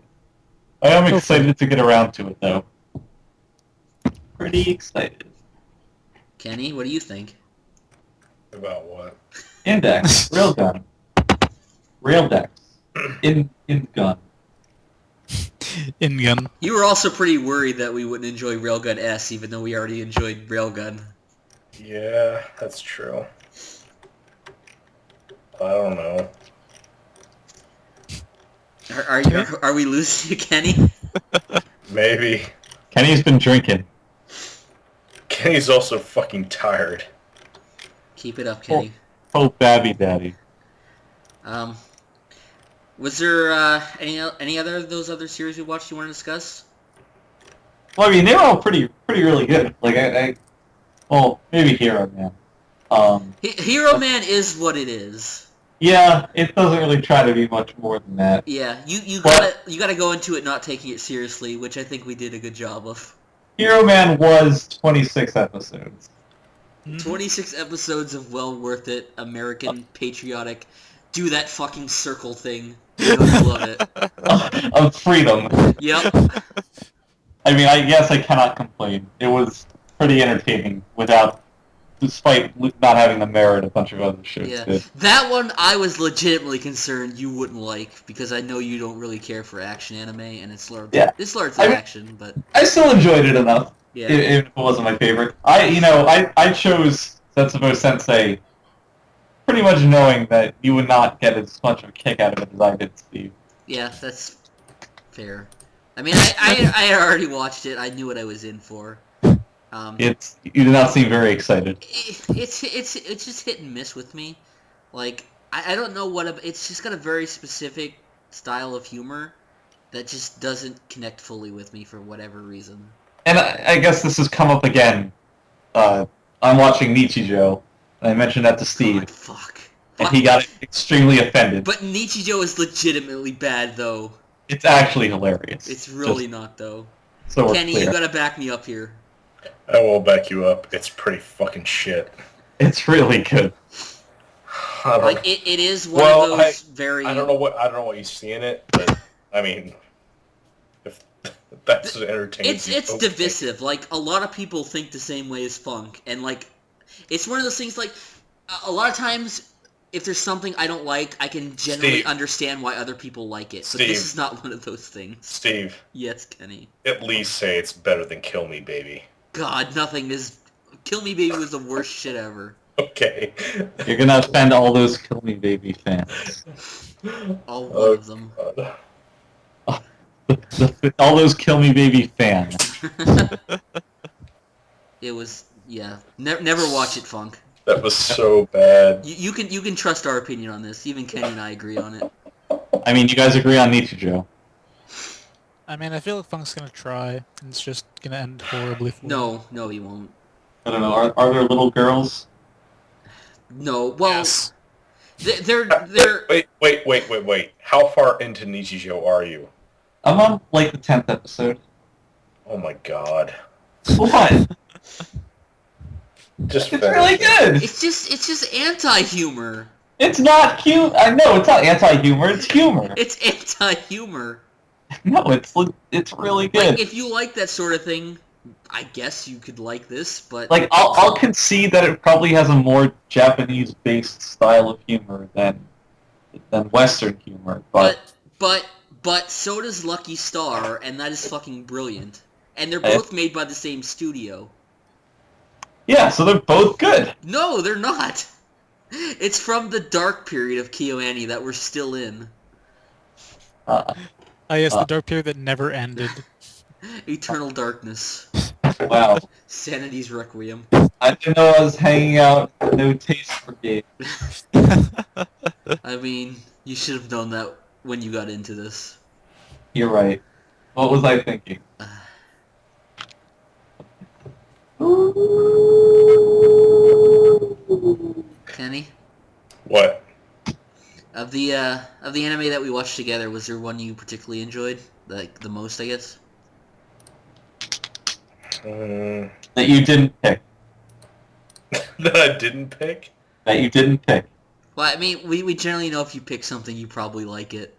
I am excited to get around to it, though. Pretty excited. Kenny, what do you think? About what? Index. Railgun. Raildex. In gun. In gun. You were also pretty worried that we wouldn't enjoy Railgun S, even though we already enjoyed Railgun. Yeah, that's true. I don't know. Are we losing you, Kenny? Maybe. Kenny's been drinking. Kenny's also fucking tired. Keep it up, Kenny. Oh, Babby Daddy. Was there any other of those other series we watched you want to discuss? Well, I mean, they were all pretty really good. Like, well, maybe Hero Man. Hero Man is what it is. Yeah, it doesn't really try to be much more than that. Yeah, you gotta go into it not taking it seriously, which I think we did a good job of. Hero Man was 26 episodes. 26 episodes of well worth it, American, patriotic, do that fucking circle thing. You know you love it. Of freedom. Yep. I mean, I guess I cannot complain. It was pretty entertaining despite not having the merit a bunch of other shows did. That one I was legitimately concerned you wouldn't like, because I know you don't really care for action anime, and it's largely action, but... I still enjoyed it enough, yeah. Even if it wasn't my favorite. I chose Setsubo Sensei pretty much knowing that you would not get as much of a kick out of it as I did, Steve. Yeah, that's fair. I mean, I had already watched it. I knew what I was in for. You do not seem very excited. It's just hit and miss with me. Like, I don't know it's just got a very specific style of humor that just doesn't connect fully with me for whatever reason. And I guess this has come up again. I'm watching Nichijou, and I mentioned that to Steve. God, fuck. And he got extremely offended. But Nichijou is legitimately bad, though. It's actually hilarious. It's really not, though. So Kenny, you gotta back me up here. I will back you up. It's pretty fucking shit. It's really good. Like it is one of those very. I don't know what you see in it, but I mean, if that's entertaining. It's divisive. Like a lot of people think the same way as Funk, and like it's one of those things. Like a lot of times, if there's something I don't like, I can generally understand why other people like it. But this is not one of those things. Steve. Yes, Kenny. At least say it's better than Kill Me, Baby. God, nothing is... Kill Me Baby was the worst shit ever. Okay. You're gonna offend all those Kill Me Baby fans. All one of them. All those Kill Me Baby fans. It was... Yeah. Never watch it, Funk. That was so bad. You can trust our opinion on this. Even Kenny and I agree on it. I mean, you guys agree on Nichijou. I mean, I feel like Funk's gonna try, and it's just gonna end horribly for him. No, he won't. I don't know. Are there little girls? No. Well, Yes. they're. Wait. How far into Nichijou are you? I'm on like the 10th episode. Oh my god. What? Just It's really good. It's just anti-humor. It's not cute. I know it's not anti-humor. It's humor. It's anti-humor. No, it's really good. Like, if you like that sort of thing, I guess you could like this, but... Like, I'll concede that it probably has a more Japanese-based style of humor than Western humor, but so does Lucky Star, and that is fucking brilliant. And they're both made by the same studio. Yeah, so they're both good. No, they're not! It's from the dark period of KyoAni that we're still in. Yes, the dark period that never ended. Eternal darkness. Wow. Sanity's Requiem. I didn't know I was hanging out with No Taste Brigade. I mean, you should have known that when you got into this. You're right. What was I thinking? Kenny? What? Of the anime that we watched together, was there one you particularly enjoyed? Like, the most, I guess? That you didn't pick. That I didn't pick? That you didn't pick. Well, I mean, we generally know if you pick something, you probably like it.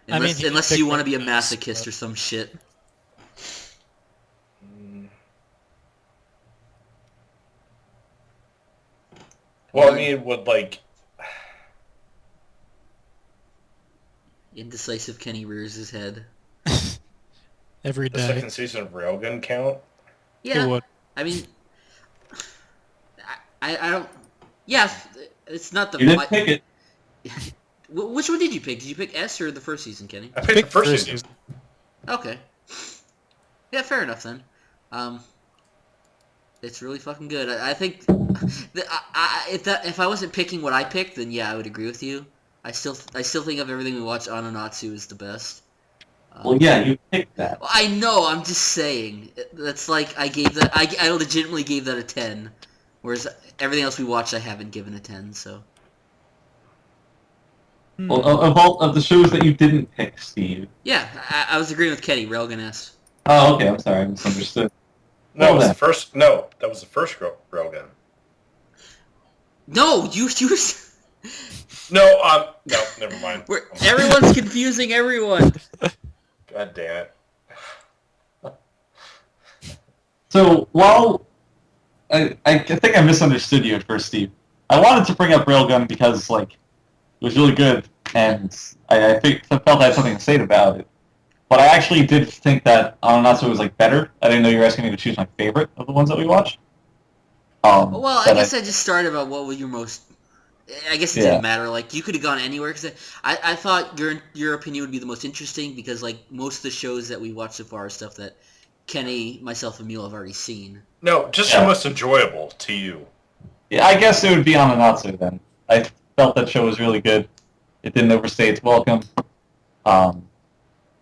I mean, Unless you want to be a masochist or some shit. Well, I mean, would like indecisive Kenny rears his head. Every the day. second season of Railgun count? Yeah, It would. I mean, I don't. Yeah, it's not the. You didn't pick it. Which one did you pick? Did you pick S or the first season, Kenny? I picked the first season. Okay. Yeah, fair enough then. It's really fucking good. I think if I wasn't picking what I picked, then yeah, I would agree with you. I still think of everything we watch Ananatsu as the best. Well, yeah, you picked that. I know. I'm just saying. That's like I gave that. I legitimately gave that a 10, whereas everything else we watched I haven't given a 10. So. Well, of the shows that you didn't pick, Steve. Yeah, I was agreeing with Kenny. Railgun S. Oh, okay. I'm sorry. I misunderstood. No, it was the first. No, that was the first Railgun. No, you. No, never mind. Everyone's confusing everyone. God damn it. So, while I think I misunderstood you at first, Steve. I wanted to bring up Railgun because, like, it was really good, and I felt I had something to say about it. But I actually did think that Ananatsu was, like, better. I didn't know you were asking me to choose my favorite of the ones that we watched. Well, I guess I just started about what was your most... I guess it didn't matter. Like, you could have gone anywhere, because I thought your opinion would be the most interesting, because, like, most of the shows that we watched so far are stuff that Kenny, myself, and Mule have already seen. No, just the most enjoyable to you. Yeah, I guess it would be Ananatsu, then. I felt that show was really good. It didn't overstay its welcome.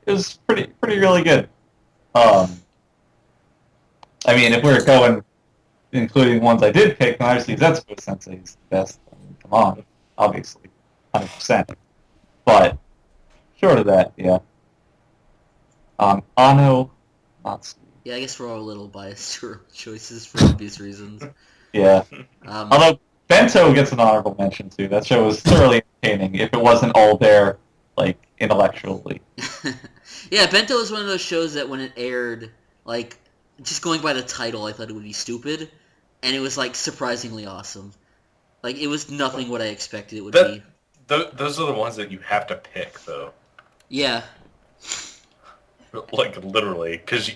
It was pretty really good. I mean, if we're going, including ones I did pick, then obviously Zetsuko Sensei is the best. I mean, come on, obviously, 100%. But short of that, yeah. Ano, Natsu. Yeah, I guess we're all a little biased to our choices for obvious reasons. Yeah. Although Bento gets an honorable mention too. That show was thoroughly entertaining. If it wasn't all there, like intellectually. Yeah, Bento was one of those shows that when it aired, like, just going by the title, I thought it would be stupid, and it was, like, surprisingly awesome. Like, it was nothing what I expected it would be. Those are the ones that you have to pick, though. Yeah. Like, literally, because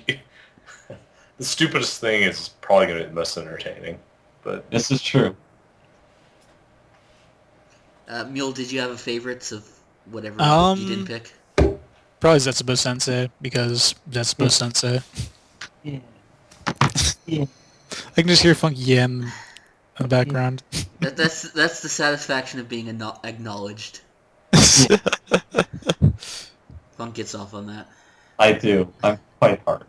the stupidest thing is probably going to be the most entertaining. But this is true. Mule, did you have a favorites of whatever you didn't pick? Probably Zetsubo Sensei, because Zetsubo Sensei. Yeah. Yeah. I can just hear Funky Yam in the background. That's the satisfaction of being acknowledged. Funk gets off on that. I do. I'm quite hard.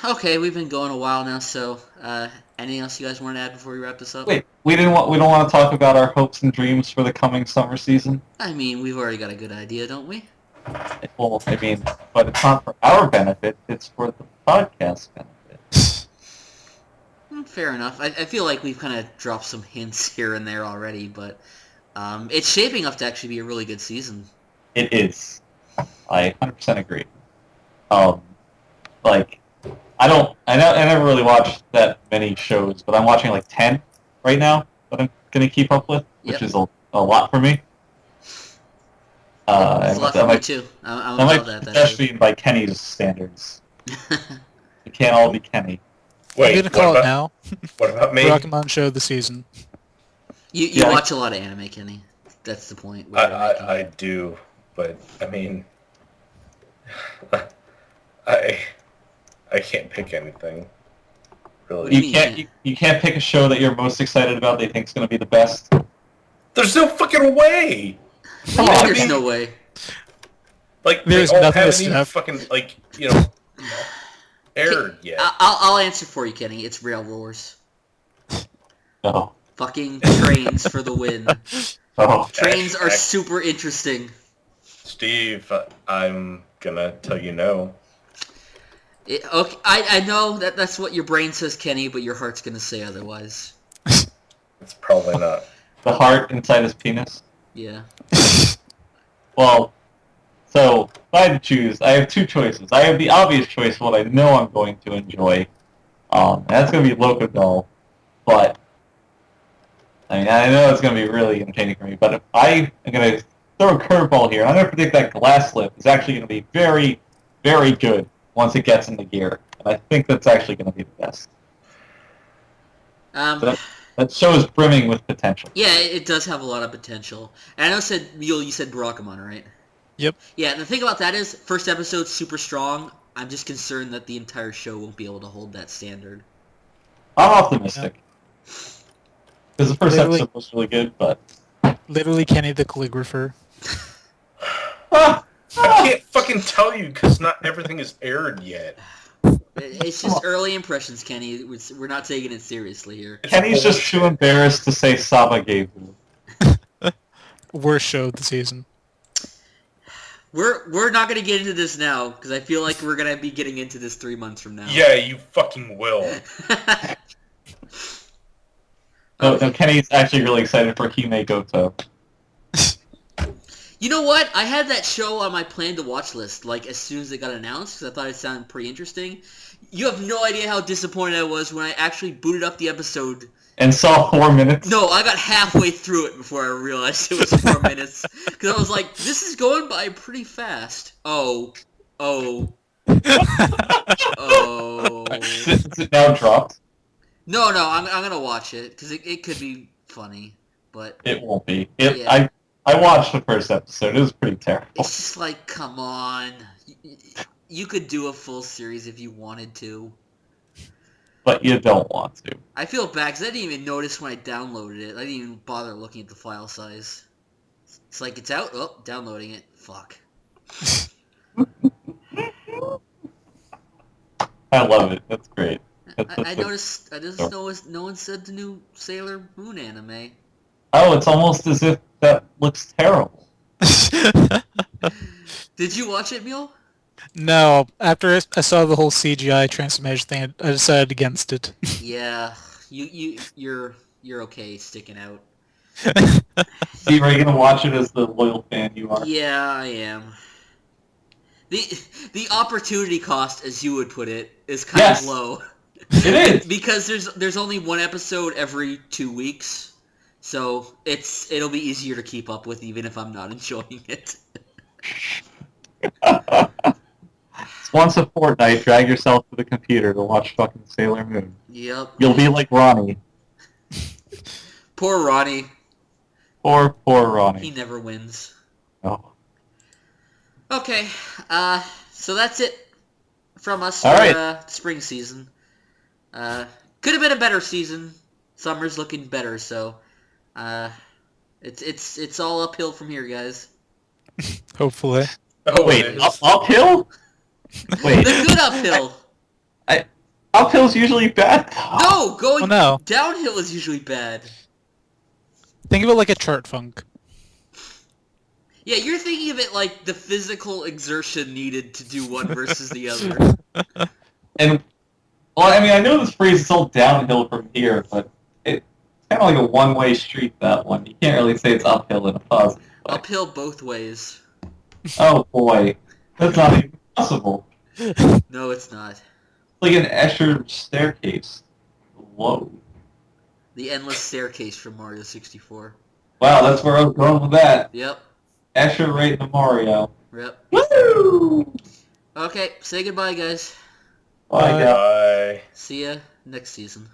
Okay, we've been going a while now, so anything else you guys want to add before we wrap this up? Wait, we don't want to talk about our hopes and dreams for the coming summer season? I mean, we've already got a good idea, don't we? Well, I mean, but it's not for our benefit, it's for the podcast benefit. Fair enough. I feel like we've kind of dropped some hints here and there already, but it's shaping up to actually be a really good season. It is. I 100% agree. Like, I never really watched that many shows, but I'm watching like 10 right now that I'm gonna keep up with, which is a lot for me. It's a lot for me too. I'm that might just be by Kenny's standards. It can't all be Kenny. Wait, I'm gonna call it now. What about me? Rock'n'Mon show of the season. You watch a lot of anime, Kenny. That's the point. I do, but I mean, I can't pick anything. Really, You can't pick a show that you're most excited about that you think is going to be the best. There's no fucking way. Come on, there's no way. Like there's they all nothing haven't even fucking aired yet. I'll answer for you, Kenny. It's Rail Wars. No. Fucking trains for the win. Oh. Trains are super interesting. Steve, I'm gonna tell you no. Okay, I know that's what your brain says, Kenny, but your heart's gonna say otherwise. It's probably not. The heart inside his penis? Yeah. Well, so, if I had to choose, I have two choices. I have the obvious choice, what I know I'm going to enjoy. And that's going to be Loco Doll. but I mean, I know it's going to be really entertaining for me, but if I am going to throw a curveball here, I'm going to predict that Glass Lip is actually going to be very, very good once it gets into gear. And I think that's actually going to be the best. So that show is brimming with potential. Yeah, it does have a lot of potential. And I know Mule, you said Barakamon, right? Yep. Yeah, the thing about that is, first episode's super strong. I'm just concerned that the entire show won't be able to hold that standard. I'm optimistic. Because the first episode was really good, but... Literally Kenny the calligrapher. I can't fucking tell you, because not everything is aired yet. It's just early impressions, Kenny. We're not taking it seriously here. Kenny's just too embarrassed to say Saba gave you. Worst show of the season. We're not going to get into this now, because I feel like we're going to be getting into this 3 months from now. Yeah, you fucking will. No, Kenny's actually really excited for Hime Goto. You know what? I had that show on my plan to watch list, like, as soon as it got announced, because I thought it sounded pretty interesting. You have no idea how disappointed I was when I actually booted up the episode. And saw 4 minutes? No, I got halfway through it before I realized it was 4 minutes. Because I was like, this is going by pretty fast. Oh. Is it now dropped? No, I'm going to watch it, because it could be funny, but... It won't be. I watched the first episode. It was pretty terrible. It's just like, come on. You could do a full series if you wanted to. But you don't want to. I feel bad because I didn't even notice when I downloaded it. I didn't even bother looking at the file size. It's like, it's out? Oh, downloading it. Fuck. I love it. That's great. I just noticed no one said the new Sailor Moon anime. Oh, it's almost as if that looks terrible. Did you watch it, Mule? No, after I saw the whole CGI transformation thing, I decided against it. Yeah, you're okay sticking out. Steve, are you gonna watch it as the loyal fan you are? Yeah, I am. The opportunity cost, as you would put it, is kind of low. It is because there's only one episode every 2 weeks, so it'll be easier to keep up with even if I'm not enjoying it. Once a fortnight, drag yourself to the computer to watch fucking Sailor Moon. Yep. You'll be like Ronnie. Poor Ronnie. Poor Ronnie. He never wins. Oh. Okay, so that's it from us All for right. spring season. Could have been a better season. Summer's looking better, so it's all uphill from here, guys. Hopefully. Oh, wait, uphill? Wait. The good uphill. Uphill's usually bad. No, going no. downhill is usually bad. Think of it like a chart funk. Yeah, you're thinking of it like the physical exertion needed to do one versus the other. And, well, I mean, I know this phrase is all downhill from here, but it's kind of like a one-way street, that one. You can't really say it's uphill in a positive way. Uphill both ways. Oh, boy. That's not even possible. No, it's not. It's like an Escher staircase. Whoa. The endless staircase from Mario 64. Wow, that's where I was going with that. Yep. Escher right in the Mario. Yep. Woo! Okay, say goodbye, guys. Bye, guys. Bye. See ya next season.